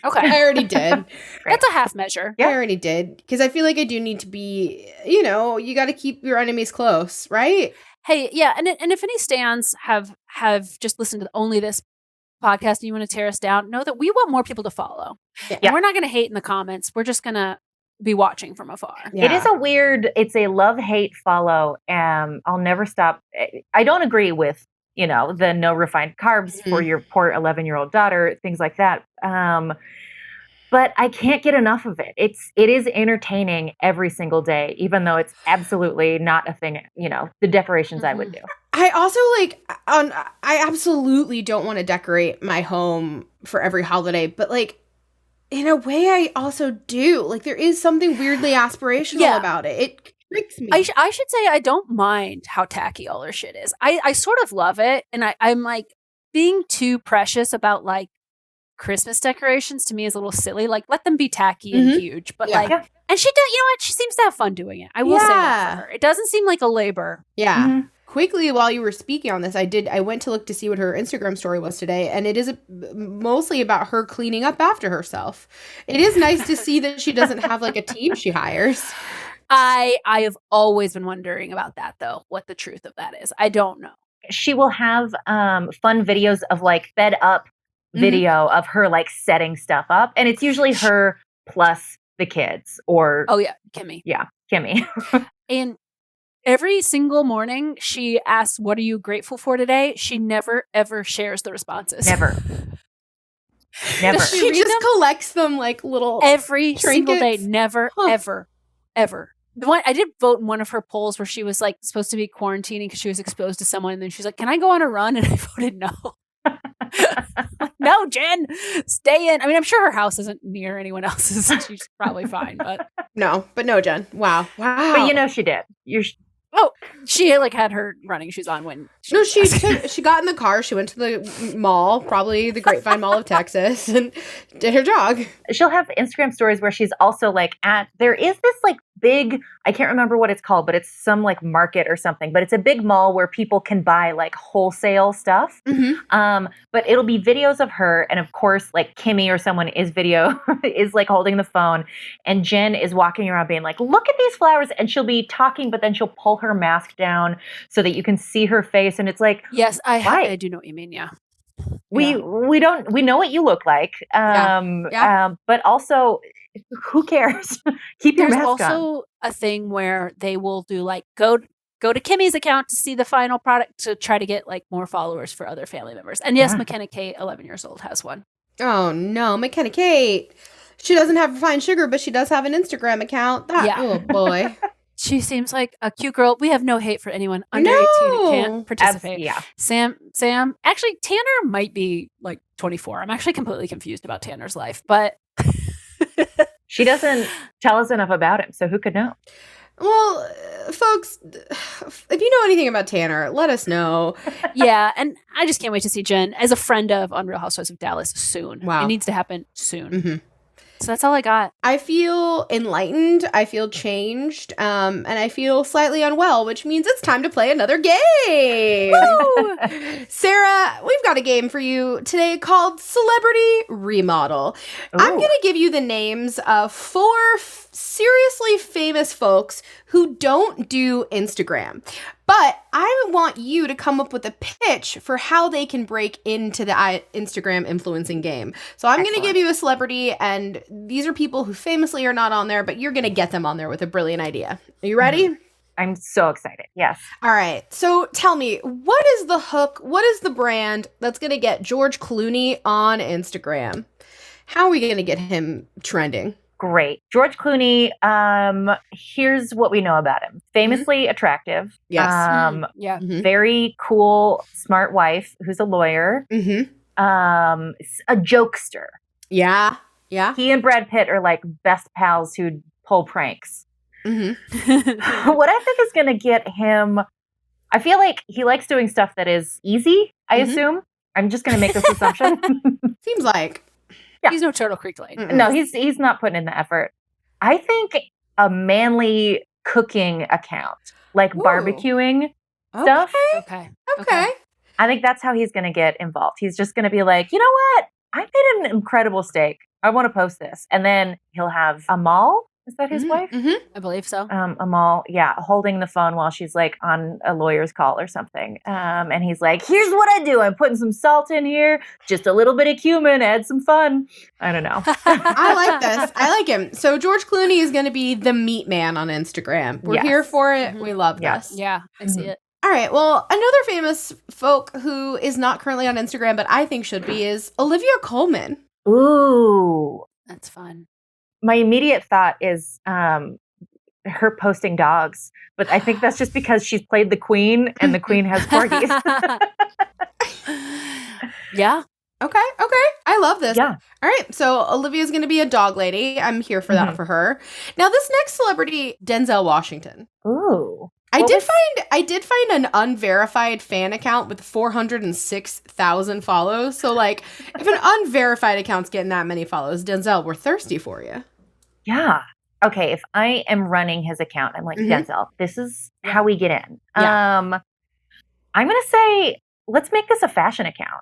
Okay. I already did. That's a half measure. I already did. Because I feel like I do need to be, you got to keep your enemies close, right? Hey, yeah, and if any stans have just listened to only this podcast and you want to tear us down, know that we want more people to follow. Yeah. And we're not going to hate in the comments. We're just going to be watching from afar. Yeah. It is it's a love-hate follow. I'll never stop. I don't agree with, the no refined carbs for your poor 11-year-old daughter, things like that. But I can't get enough of it. It is entertaining every single day, even though it's absolutely not a thing, the decorations I would do. I also I absolutely don't want to decorate my home for every holiday, but in a way I also do. There is something weirdly aspirational about it. It freaks me. I should say I don't mind how tacky all her shit is. I sort of love it. And I'm being too precious about Christmas decorations to me is a little silly. Let them be tacky and huge. But and she does, she seems to have fun doing it. I will say that for her. It doesn't seem like a labor. Yeah. Mm-hmm. Quickly, while you were speaking on this, I went to look to see what her Instagram story was today, and it is mostly about her cleaning up after herself. It is nice to see that she doesn't have a team she hires. I have always been wondering about that, though, what the truth of that is. I don't know. She will have fun videos of fed up video of her setting stuff up, and it's usually her plus the kids or Kimmy. Yeah, Kimmy. And every single morning she asks, "What are you grateful for today?" She never ever shares the responses. Never. Does She just collects them little every single day. trinkets? Never ever. The one I did vote in one of her polls where she was supposed to be quarantining because she was exposed to someone, and then she's like, "Can I go on a run?" And I voted no. No, Jen, stay in. I mean, I'm sure her house isn't near anyone else's. So she's probably fine, but No, Jen. Wow. But she did. she had her running shoes on when she got in the car. She went to the mall, probably the Grapevine Mall of Texas, and did her jog. She'll have Instagram stories where she's also there is this big, I can't remember what it's called, but it's some market or something, but it's a big mall where people can buy wholesale stuff. But it'll be videos of her. And of course, Kimmy or someone is holding the phone, and Jen is walking around being look at these flowers. And she'll be talking, but then she'll pull her mask down so that you can see her face. And it's yes, why? I do know what you mean. Yeah. We know what you look like. But also, who cares? Keep your mask on. There's also a thing where they will do go to Kimmy's account to see the final product to try to get more followers for other family members. And yes, McKenna Kate, 11 years old, has one. Oh no, McKenna Kate. She doesn't have refined sugar, but she does have an Instagram account. Oh boy. She seems like a cute girl. We have no hate for anyone under 18 who can't participate. Yeah. Sam, actually, Tanner might be 24. I'm actually completely confused about Tanner's life, but she doesn't tell us enough about him, so who could know? Well, folks, if you know anything about Tanner, let us know. Yeah, and I just can't wait to see Jen as a friend of Unreal Housewives of Dallas soon. Wow. It needs to happen soon. So that's all I got. I feel enlightened. I feel changed. And I feel slightly unwell, which means it's time to play another game. Woo! Sarah, we've got a game for you today called Celebrity Remodel. Ooh. I'm going to give you the names of 4 seriously famous folks who don't do Instagram. But I want you to come up with a pitch for how they can break into the Instagram influencing game. So I'm going to give you a celebrity, and these are people who famously are not on there, but you're going to get them on there with a brilliant idea. Are you ready? I'm so excited. Yes. All right. So tell me, what is the hook? What is the brand that's going to get George Clooney on Instagram? How are we going to get him trending? Great. George Clooney, here's what we know about him. Famously attractive. Yes. Yeah. Very cool, smart wife who's a lawyer. A jokester. Yeah. Yeah. He and Brad Pitt are best pals who pull pranks. What I think is going to get him, I feel like he likes doing stuff that is easy, I assume. I'm just going to make this assumption. Seems like. Yeah. He's no Turtle Creek Lane. No, he's not putting in the effort. I think a manly cooking account, barbecuing stuff. Okay. I think that's how he's going to get involved. He's just going to be you know what? I made an incredible steak. I want to post this. And then he'll have Amal. Is that his wife? Mm-hmm. I believe so. Amal, holding the phone while she's like on a lawyer's call or something. And he's like, here's what I do. I'm putting some salt in here, just a little bit of cumin, add some fun. I don't know. I like this. I like him. So George Clooney is going to be the meat man on Instagram. We're Yes. here for it. We love Yes. this. Yeah, I see it. All right. Well, another famous folk who is not currently on Instagram, but I think should be, is Olivia Colman. Ooh. That's fun. My immediate thought is her posting dogs, but I think that's just because she's played the queen and the queen has corgis. Yeah. Okay. I love this. Yeah. All right. So Olivia's going to be a dog lady. I'm here for that for her. Now, this next celebrity, Denzel Washington. Ooh. I did find an unverified fan account with 406,000 follows. So, like, if an unverified account's getting that many follows, Denzel, we're thirsty for you. Yeah. Okay. If I am running his account, I'm like, Denzel, this is how we get in. Yeah. I'm going to say, let's make this a fashion account.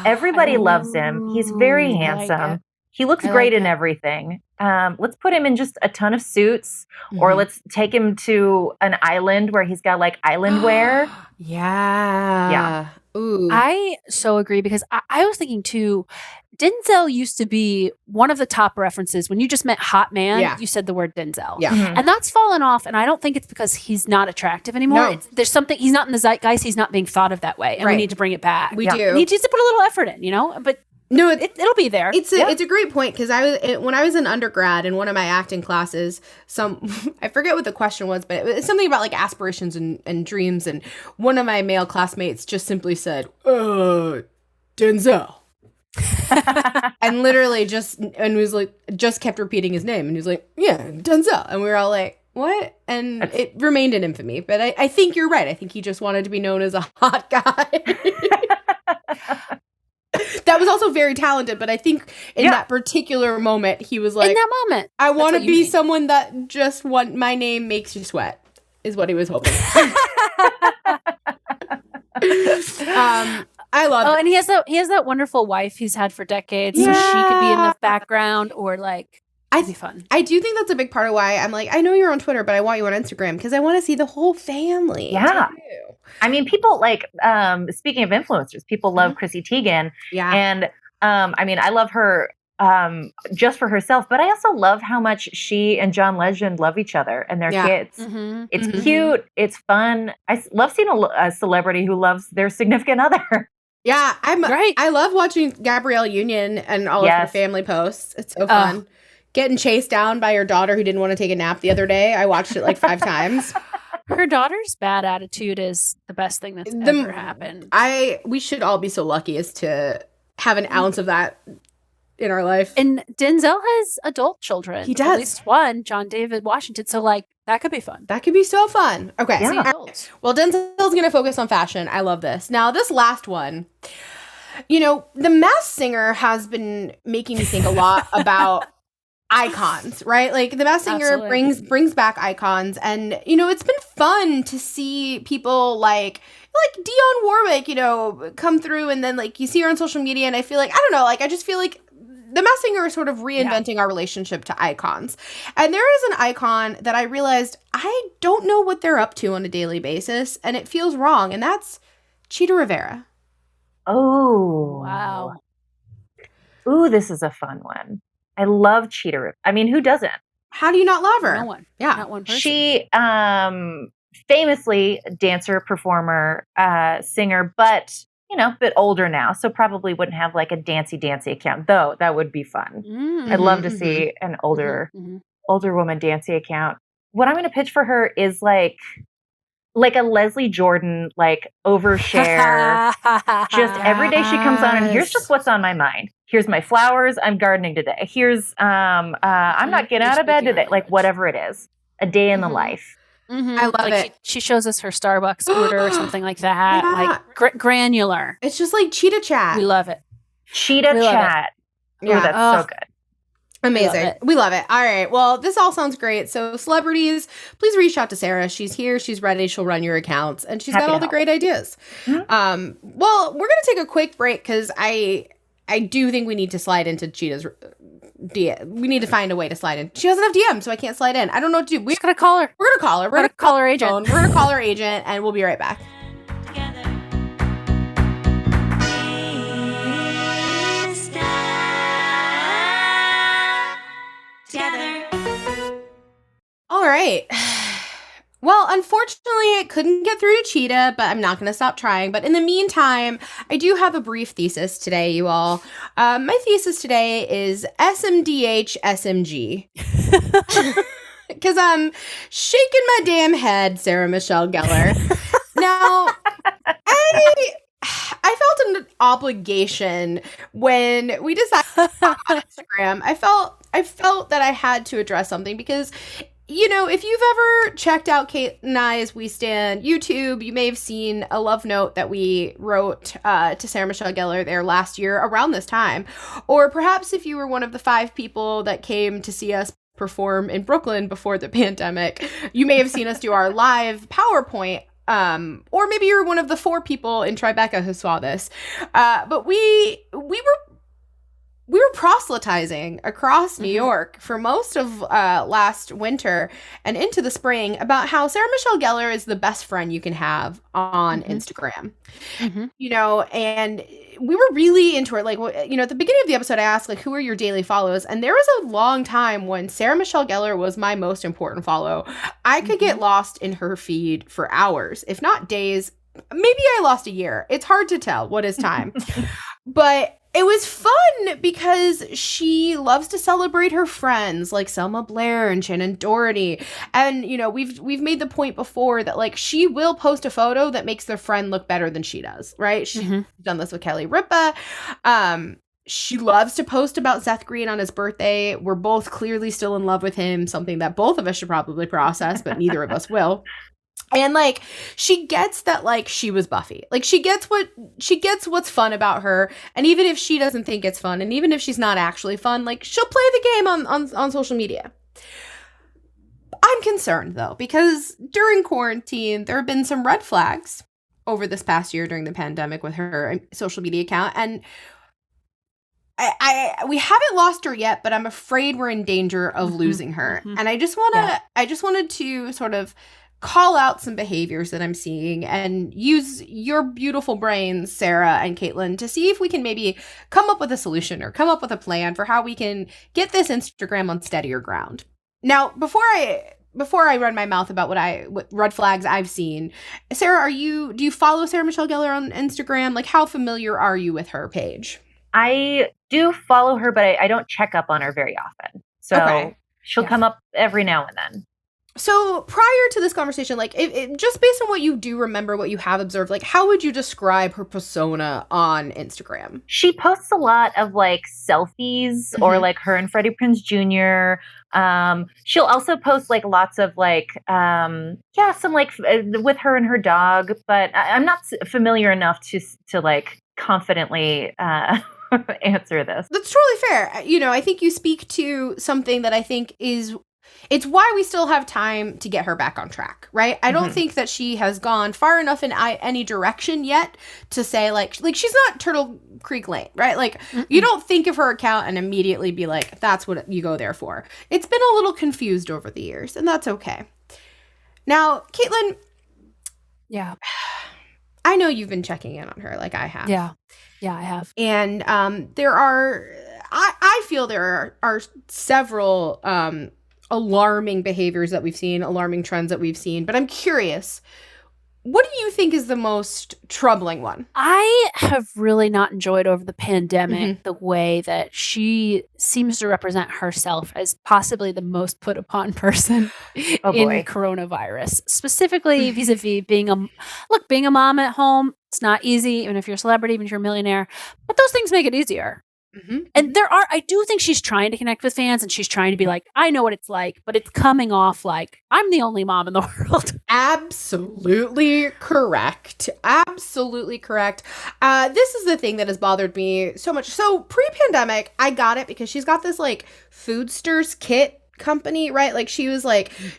Everybody loves him. He's very handsome. He looks great in everything. Let's put him in just a ton of suits, or let's take him to an island where he's got like island wear. Yeah. Ooh. I so agree, because I was thinking too, Denzel used to be one of the top references. When you just meant hot man, you said the word Denzel. Yeah. And that's fallen off. And I don't think it's because he's not attractive anymore. No. There's something, he's not in the zeitgeist. He's not being thought of that way. And we need to bring it back. We do. He needs to put a little effort in, But no, it'll be there. It's a great point, because when I was in undergrad in one of my acting classes, I forget what the question was, but it's something about like aspirations and dreams, and one of my male classmates just simply said, Denzel. And literally just kept repeating his name, and he was like, yeah, Denzel. And we were all like, what? And it remained in infamy. But I think you're right. I think he just wanted to be known as a hot guy. That was also very talented, but I think in that particular moment, he was like, in that moment, I want to be someone that just my name makes you sweat, is what he was hoping. I love it. And he has that wonderful wife he's had for decades, so she could be in the background, or like, it'd be fun. I do think that's a big part of why I'm like, I know you're on Twitter, but I want you on Instagram, because I want to see the whole family. Yeah. too. I mean, people like, speaking of influencers, people love Chrissy Teigen. Yeah. And I mean, I love her just for herself, but I also love how much she and John Legend love each other and their kids. It's cute. It's fun. I love seeing a celebrity who loves their significant other. Yeah, I love watching Gabrielle Union and all of her family posts. It's so fun. Getting chased down by your daughter who didn't want to take a nap the other day. I watched it like 5 times. Her daughter's bad attitude is the best thing that's ever happened. We should all be so lucky as to have an ounce of that in our life. And Denzel has adult children. He does. At least one, John David Washington. So like, that could be fun. That could be so fun. Okay. Yeah. All right. Well, Denzel's going to focus on fashion. I love this. Now, this last one, the Masked Singer has been making me think a lot about icons, right? Like, the Masked Singer brings back icons, and it's been fun to see people like Dionne Warwick, come through, and then like you see her on social media, and I feel like, I don't know, like I just feel like the Masked Singer is sort of reinventing our relationship to icons. And there is an icon that I realized I don't know what they're up to on a daily basis, and it feels wrong, and that's Cheetah Rivera. Oh, wow. Ooh, this is a fun one. I love Cheetah Rivera. I mean, who doesn't? How do you not love her? No one. Yeah. Not one person. She famously dancer, performer, singer, but a bit older now, so probably wouldn't have like a dancey account, though that would be fun. I'd love to see an older woman dancey account. What I'm going to pitch for her is like a Leslie Jordan, like overshare. Just every day she comes on, and here's just what's on my mind. Here's my flowers. I'm gardening today. Here's I'm not getting out of bed today. Like whatever it is, a day in the life. I love it. She shows us her Starbucks order or something like that. Yeah. Like granular. It's just like Cheetah Chat. We love it. Cheetah Chat. Yeah. Ooh, that's so good. Amazing. We love it. All right. Well, this all sounds great. So celebrities, please reach out to Sarah. She's here. She's ready. She'll run your accounts, and she's got all the great ideas. Well, we're going to take a quick break because I I do think we need to slide into Cheetah's DM. We need to find a way to slide in. She doesn't have DM, so I can't slide in. I don't know what to do. We're just gonna call her. We're gonna call her. We're gonna call her agent. We're gonna call her agent, and we'll be right back. Together. We stand together. All right. Well, unfortunately, I couldn't get through to Cheetah, but I'm not going to stop trying. But in the meantime, I do have a brief thesis today, you all. My thesis today is SMDH SMG. Because I'm shaking my damn head, Sarah Michelle Gellar. Now, I felt an obligation when we decided on Instagram. I felt that I had to address something because, you know, if you've ever checked out Kate and I's We Stand YouTube, you may have seen a love note that we wrote to Sarah Michelle Gellar there last year around this time. Or perhaps if you were one of the 5 people that came to see us perform in Brooklyn before the pandemic, you may have seen us do our live PowerPoint. Or maybe you're one of the 4 people in Tribeca who saw this. But we were proselytizing across New York for most of last winter and into the spring about how Sarah Michelle Gellar is the best friend you can have on Instagram. You know, and we were really into it. Like, you know, at the beginning of the episode, I asked, like, who are your daily follows? And there was a long time when Sarah Michelle Gellar was my most important follow. I could get lost in her feed for hours, if not days. Maybe I lost a year. It's hard to tell what is time. But it was fun because she loves to celebrate her friends like Selma Blair and Shannon Doherty. And, you know, we've made the point before that, like, she will post a photo that makes their friend look better than she does, right? She's done this with Kelly Ripa. She loves to post about Seth Green on his birthday. We're both clearly still in love with him, something that both of us should probably process, but neither of us will. And, like, she gets that, like, she was Buffy. Like, she gets what's fun about her. And even if she doesn't think it's fun, and even if she's not actually fun, like, she'll play the game on social media. I'm concerned, though, because during quarantine, there have been some red flags over this past year during the pandemic with her social media account. And we haven't lost her yet, but I'm afraid we're in danger of losing her. And I just wanted to sort of call out some behaviors that I'm seeing and use your beautiful brains, Sarah and Caitlin, to see if we can maybe come up with a solution or come up with a plan for how we can get this Instagram on steadier ground. Now, before I run my mouth about what red flags I've seen, Sarah, do you follow Sarah Michelle Gellar on Instagram? Like, how familiar are you with her page? I do follow her, but I don't check up on her very often. So she'll come up every now and then. So prior to this conversation, like, just based on what you do remember, what you have observed, like, how would you describe her persona on Instagram? She posts a lot of, like, selfies or, like, her and Freddie Prinze Jr. She'll also post, like, lots of, like, some, like, with her and her dog. But I'm not familiar enough to like, confidently answer this. That's totally fair. You know, I think you speak to something that I think it's why we still have time to get her back on track, right? I don't think that she has gone far enough in any direction yet to say, like she's not Turtle Creek Lane, right? Like, you don't think of her account and immediately be like, that's what you go there for. It's been a little confused over the years, and that's okay. Now, Caitlin. Yeah. I know you've been checking in on her like I have. Yeah, I have. And I feel there are several alarming behaviors that we've seen, alarming trends that we've seen. But I'm curious, what do you think is the most troubling one? I have really not enjoyed over the pandemic the way that she seems to represent herself as possibly the most put upon person in coronavirus, specifically vis-a-vis being a mom at home. It's not easy, even if you're a celebrity, even if you're a millionaire, but those things make it easier. And I do think she's trying to connect with fans and she's trying to be like, I know what it's like, but it's coming off like I'm the only mom in the world. Absolutely correct. Absolutely correct. This is the thing that has bothered me so much. So pre-pandemic, I got it because she's got this like Foodsters kit company, right? Like she was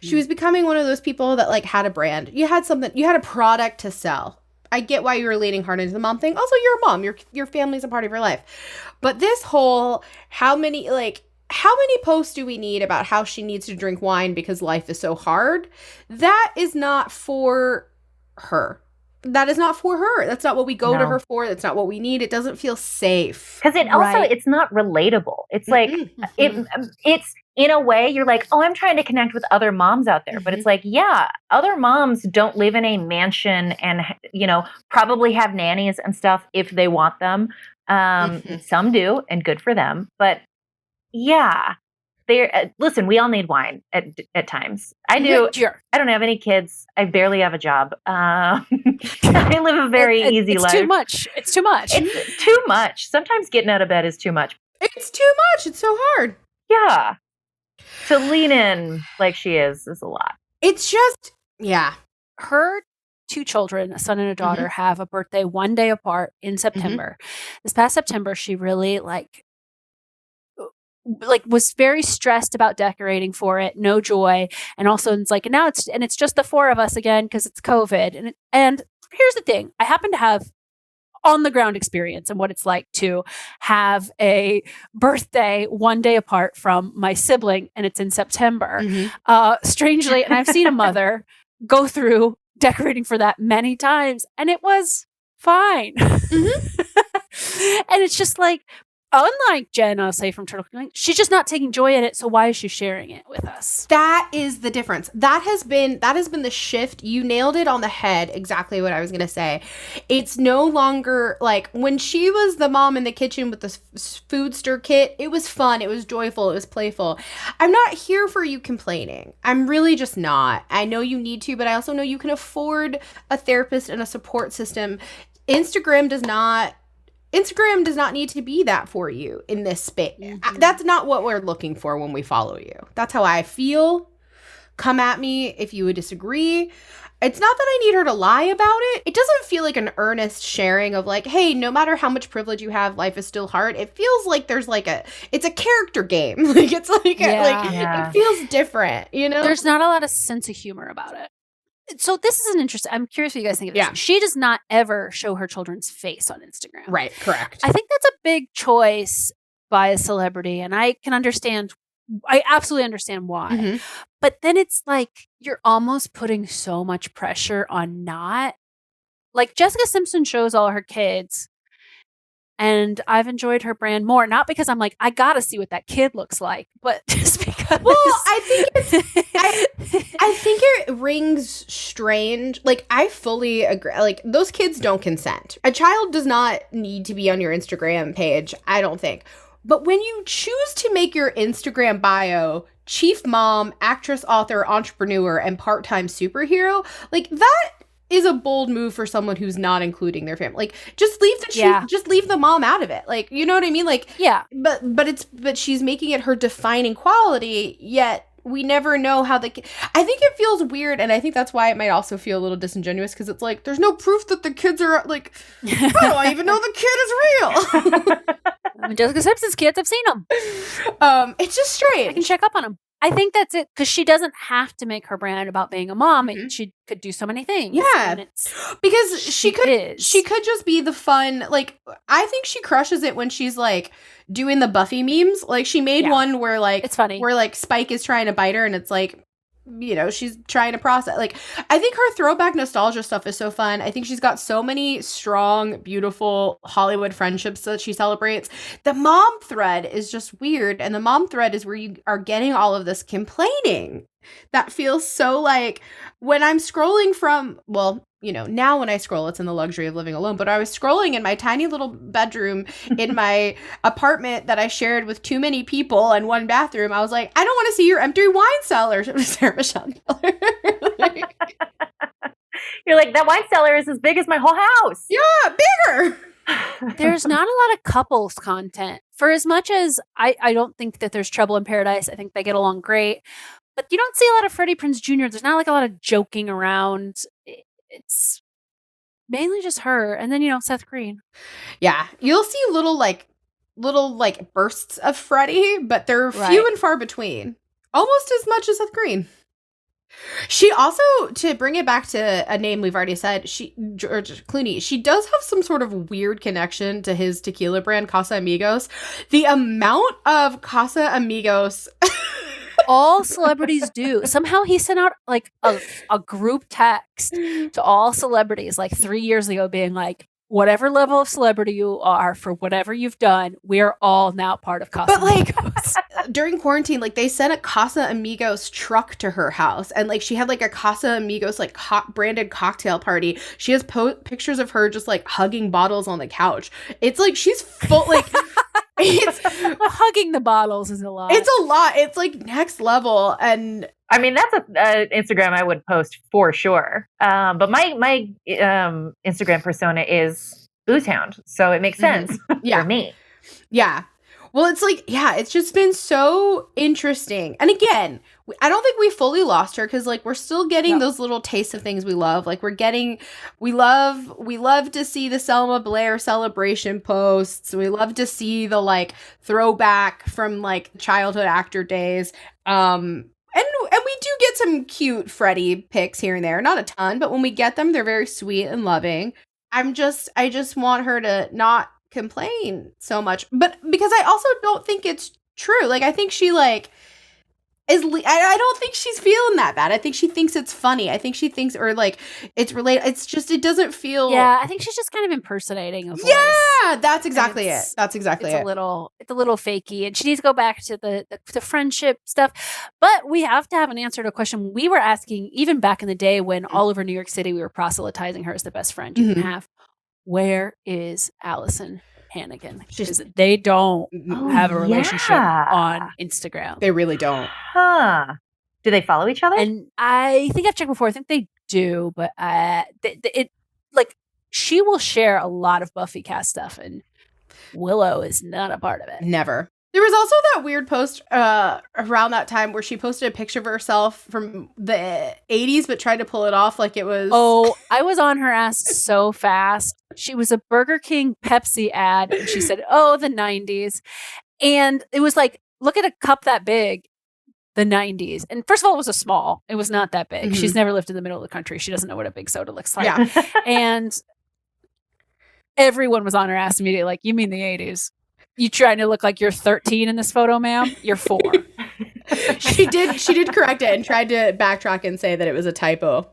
she was becoming one of those people that like had a brand. You had a product to sell. I get why you were leaning hard into the mom thing. Also, you're a mom. Your family's a part of your life. But this whole how many posts do we need about how she needs to drink wine because life is so hard? That is not for her. That is not for her. That's not what we go to her for. That's not what we need. It doesn't feel safe. Because it also, it's not relatable. It's like, it's in a way, you're like, oh, I'm trying to connect with other moms out there. But it's like, yeah, other moms don't live in a mansion and, you know, probably have nannies and stuff if they want them. Some do, and good for them. But yeah, listen, we all need wine at times. I do. Sure. I don't have any kids. I barely have a job. I live a very easy life. It's too much. It's too much. It's too much. Sometimes getting out of bed is too much. It's too much. It's so hard. Yeah. To lean in like she is a lot. It's just, yeah. Her 2 children, a son and a daughter, have a birthday one day apart in September. This past September, she really was very stressed about decorating for it, no joy, and also it's like now it's just the 4 of us again because it's COVID. And here's the thing: I happen to have on the ground experience and what it's like to have a birthday one day apart from my sibling, and it's in September. Strangely, and I've seen a mother go through decorating for that many times, and it was fine. And it's just like, unlike Jen, I'll say from Turtle King, she's just not taking joy in it. So why is she sharing it with us? That is the difference. That has been the shift. You nailed it on the head. Exactly what I was going to say. It's no longer like when she was the mom in the kitchen with the food stir kit. It was fun. It was joyful. It was playful. I'm not here for you complaining. I'm really just not. I know you need to, but I also know you can afford a therapist and a support system. Instagram does not need to be that for you in this space. That's not what we're looking for when we follow you. That's how I feel. Come at me if you would disagree. It's not that I need her to lie about it. It doesn't feel like an earnest sharing of like, hey, no matter how much privilege you have, life is still hard. It feels like there's it's a character game. It feels different, you know? There's not a lot of sense of humor about it. So this is an interesting, I'm curious what you guys think of this. She does not ever show her children's face on Instagram. Right, correct. I think that's a big choice by a celebrity, and I absolutely understand why. But then it's like, you're almost putting so much pressure on not. Like, Jessica Simpson shows all her kids, and I've enjoyed her brand more, not because I'm like, I gotta see what that kid looks like, but just because. Well, I think it rings strange. Like, I fully agree. Like, those kids don't consent. A child does not need to be on your Instagram page, I don't think. But when you choose to make your Instagram bio chief mom, actress, author, entrepreneur, and part-time superhero, like, that is a bold move for someone who's not including their family. Like, just leave just leave the mom out of it. Like, you know what I mean? Like, yeah. But she's making it her defining quality, yet we never know how I think it feels weird, and I think that's why it might also feel a little disingenuous, because it's like, there's no proof that the kids are like, how do I even know the kid is real? I mean, Jessica Simpson's kids, I've seen them. It's just strange. I can check up on them. I think that's it, because she doesn't have to make her brand about being a mom. She could do so many things. Yeah, because she could just be the fun. Like, I think she crushes it when she's like doing the Buffy memes. Like, she made one where like it's funny, where like Spike is trying to bite her, and it's like, you know, she's trying to process. Like, I think her throwback nostalgia stuff is so fun. I think she's got so many strong, beautiful Hollywood friendships that she celebrates. The mom thread is just weird, and the mom thread is where you are getting all of this complaining that feels so like, when I'm scrolling from, well, you know, now when I scroll, it's in the luxury of living alone, but I was scrolling in my tiny little bedroom in my apartment that I shared with too many people and one bathroom. I was like, I don't want to see your empty wine cellar, Sarah Michelle Gellar. You're like, that wine cellar is as big as my whole house. Yeah, bigger. There's not a lot of couples content. For as much as I don't think that there's trouble in paradise, I think they get along great. But you don't see a lot of Freddie Prinze Jr. There's not like a lot of joking around. It's mainly just her, and then, you know, Seth Green. Yeah, you'll see little bursts of Freddie, but they're few and far between. Almost as much as Seth Green. She also, to bring it back to a name we've already said, George Clooney, she does have some sort of weird connection to his tequila brand, Casa Amigos. The amount of Casa Amigos. All celebrities do. Somehow he sent out like a group text to all celebrities like 3 years ago being like, whatever level of celebrity you are for whatever you've done, we're all now part of Casa Amigos. During quarantine, like they sent a Casa Amigos truck to her house, and like she had like a Casa Amigos like branded cocktail party. She has pictures of her just like hugging bottles on the couch. It's like she's full like it's hugging the bottles is a lot. It's a lot. It's like next level. And I mean, that's an Instagram I would post for sure. But my Instagram persona is Booze Hound, so it makes sense for me. Yeah. Well, it's like, yeah, it's just been so interesting. And again, I don't think we fully lost her because like we're still getting those little tastes of things we love. Like we love to see the Selma Blair celebration posts. We love to see the like throwback from like childhood actor days. And we do get some cute Freddie pics here and there. Not a ton, but when we get them, they're very sweet and loving. I just want her to not complain so much, but because I also don't think it's true. Like I think she like is I don't think she's feeling that bad. I think she thinks it's funny. I think she thinks or like it's related. It's just it doesn't feel. Yeah, I think she's just kind of impersonating a voice. Yeah, that's exactly it. That's exactly it. It's a little fakey, and she needs to go back to the friendship stuff. But we have to have an answer to a question we were asking even back in the day when all over New York City we were proselytizing her as the best friend you can have. Where is Allison Hannigan? Because they don't have a relationship on Instagram. They really don't. Huh. Do they follow each other? And I think I've checked before. I think they do, but like she will share a lot of Buffy cast stuff, and Willow is not a part of it. Never. There was also that weird post around that time where she posted a picture of herself from the 80s, but tried to pull it off like it was... Oh, I was on her ass so fast. She was a Burger King Pepsi ad, and she said, oh, the 90s. And it was like, look at a cup that big, the 90s. And first of all, it was a small. It was not that big. Mm-hmm. She's never lived in the middle of the country. She doesn't know what a big soda looks like. Yeah. And everyone was on her ass immediately, like, you mean the 80s? You trying to look like you're 13 in this photo, ma'am? You're 4. She did correct it and tried to backtrack and say that it was a typo.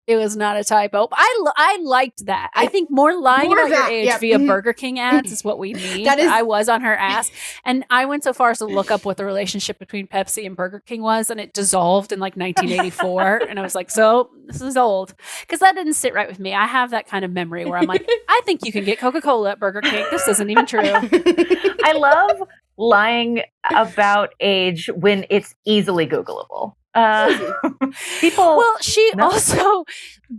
It was not a typo. I liked that. I think more lying about your age via Burger King ads is what we need. I was on her ass. And I went so far as to look up what the relationship between Pepsi and Burger King was, and it dissolved in like 1984. And I was like, so this is old. Because that didn't sit right with me. I have that kind of memory where I'm like, I think you can get Coca-Cola at Burger King. This isn't even true. I love lying about age when it's easily Googleable. People. Well, also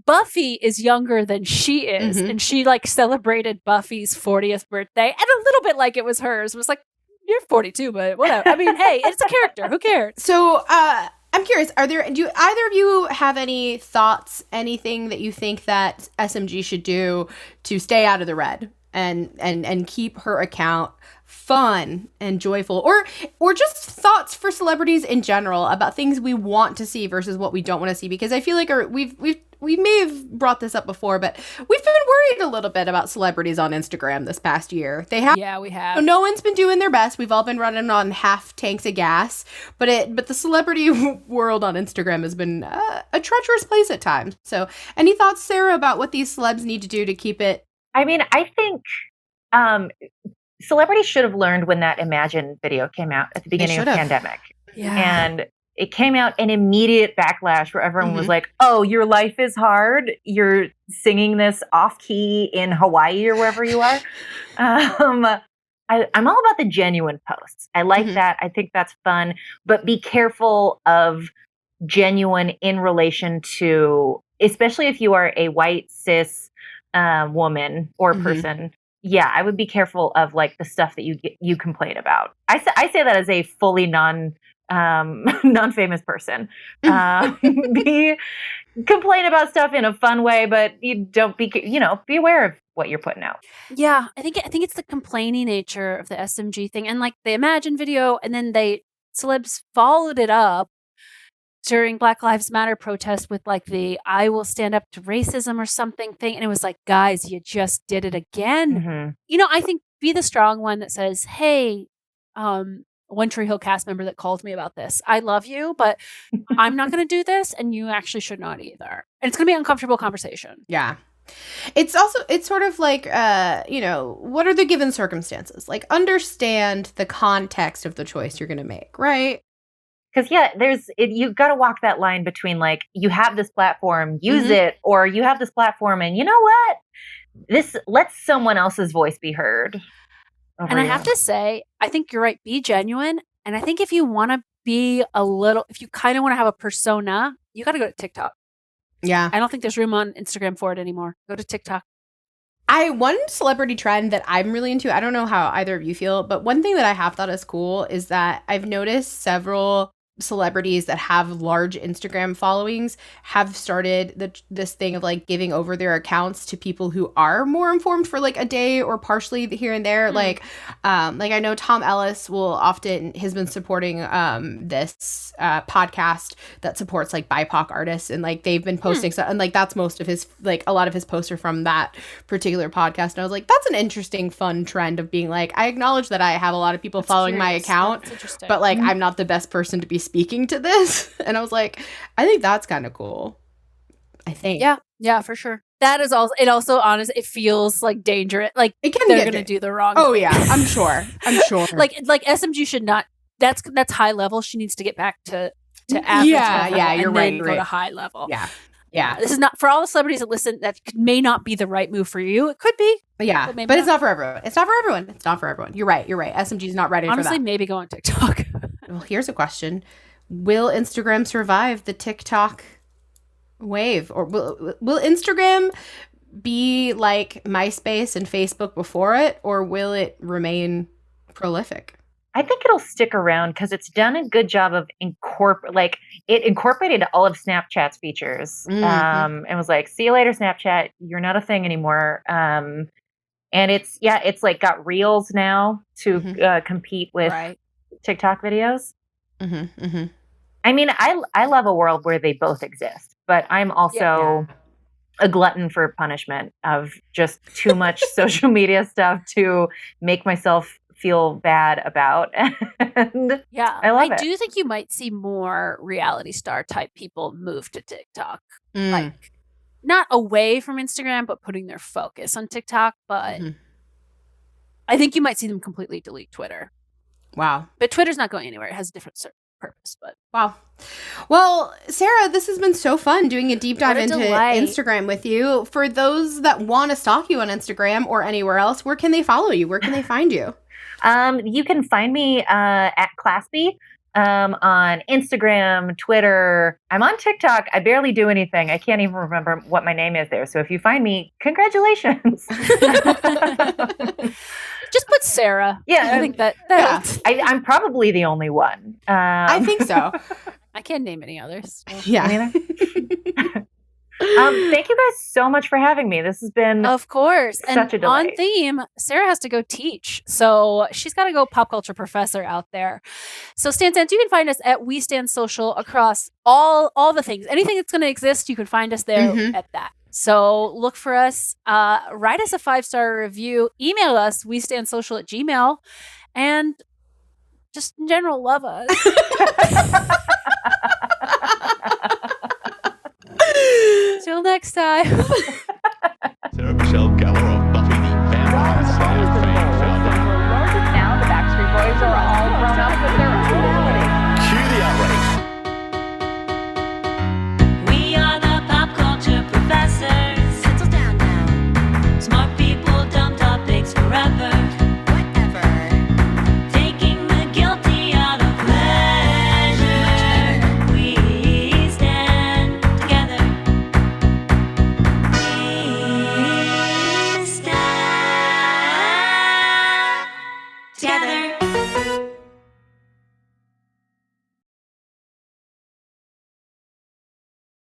Buffy is younger than she is, and she like celebrated Buffy's 40th birthday, and a little bit like it was hers. It was like, you're 42, but whatever. I mean, hey, it's a character. Who cares? So, I'm curious. Do either of you have any thoughts? Anything that you think that SMG should do to stay out of the red and keep her account fun and joyful, or just thoughts for celebrities in general about things we want to see versus what we don't want to see? Because I feel like we may have brought this up before, but we've been worried a little bit about celebrities on Instagram this past year. We have. No one's been doing their best. We've all been running on half tanks of gas, but the celebrity world on Instagram has been a treacherous place at times. So, any thoughts, Sarah, about what these celebs need to do to keep it? I mean, I think celebrities should have learned when that Imagine video came out at the beginning of the pandemic. Yeah. And it came out an immediate backlash where everyone was like, oh, your life is hard. You're singing this off key in Hawaii or wherever you are. I'm all about the genuine posts. I like that. I think that's fun. But be careful of genuine in relation to, especially if you are a white, cis woman or person. Yeah, I would be careful of like the stuff that you complain about. I say that as a fully non-famous person. Complain about stuff in a fun way, but you don't be aware of what you're putting out. Yeah, I think it's the complaining nature of the SMG thing, and like the Imagine video, and then celebs followed it up during Black Lives Matter protest with like the "I will stand up to racism" or something thing, and it was like, guys, you just did it again. Mhm. I think be the strong one that says, "Hey, One Tree Hill cast member that called me about this. I love you, but I'm not going to do this, and you actually should not either." And it's going to be an uncomfortable conversation. Yeah. It's sort of like, what are the given circumstances? Like, understand the context of the choice you're going to make, right? Because you've got to walk that line between like, you have this platform, use Mhm. it, or you have this platform and you know what? This lets someone else's voice be heard. And I have to say, I think you're right. Be genuine. And I think if you want to if you kind of want to have a persona, you got to go to TikTok. Yeah. I don't think there's room on Instagram for it anymore. Go to TikTok. One celebrity trend that I'm really into, I don't know how either of you feel, but one thing that I have thought is cool is that I've noticed several celebrities that have large Instagram followings have started this thing of like giving over their accounts to people who are more informed for like a day or partially here and there. Like I know Tom Ellis has been supporting this podcast that supports like BIPOC artists, and like they've been posting stuff, and like that's most of his, like a lot of his posts are from that particular podcast. And I was like, that's an interesting fun trend of being like, I acknowledge that I have a lot of people following my account, but like I'm not the best person to be speaking to this. And I was like, I think that's kind of cool. I think. Yeah, for sure. That is also, it feels like dangerous. Like it can they're going to do the wrong thing. Yeah, I'm sure. like SMG should not, that's high level. She needs to get back to average level. Yeah, you're and right. Then go to high level. Yeah. This is not for all the celebrities that listen. That may not be the right move for you. It could be. Yeah, but it's not for everyone. It's not for everyone. You're right. SMG is not ready for that. Honestly, maybe go on TikTok. Well, here's a question. Will Instagram survive the TikTok wave? Or will Instagram be like MySpace and Facebook before it? Or will it remain prolific? I think it'll stick around because it's done a good job of it incorporated all of Snapchat's features. And was like, see you later, Snapchat. You're not a thing anymore. And it's like got Reels now to compete with TikTok videos. I mean, I love a world where they both exist, but I'm also a glutton for punishment of just too much social media stuff to make myself feel bad about. And I love it. I do think you might see more reality star type people move to TikTok. Like not away from Instagram, but putting their focus on TikTok. But I think you might see them completely delete Twitter. Wow. But Twitter's not going anywhere. It has a different purpose, but wow. Well, Sarah, this has been so fun doing a deep dive into Instagram with you. For those that want to stalk you on Instagram or anywhere else, where can they follow you? Where can they find you? You can find me at Claspy on Instagram, Twitter. I'm on TikTok. I barely do anything. I can't even remember what my name is there. So if you find me, congratulations. Just put Sarah. Yeah. I think that I'm probably the only one. I think so. I can't name any others. So. Yeah. Thank you guys so much for having me. This has been, of course, such a delight. On theme, Sarah has to go teach, so she's got to go pop culture professor out there. So Stan Sans, you can find us at We Stand Social across all the things. Anything that's going to exist, you can find us there at that. So look for us. Write us a 5-star review. Email us westandsocial@gmail.com, and just in general, love us. Till next time.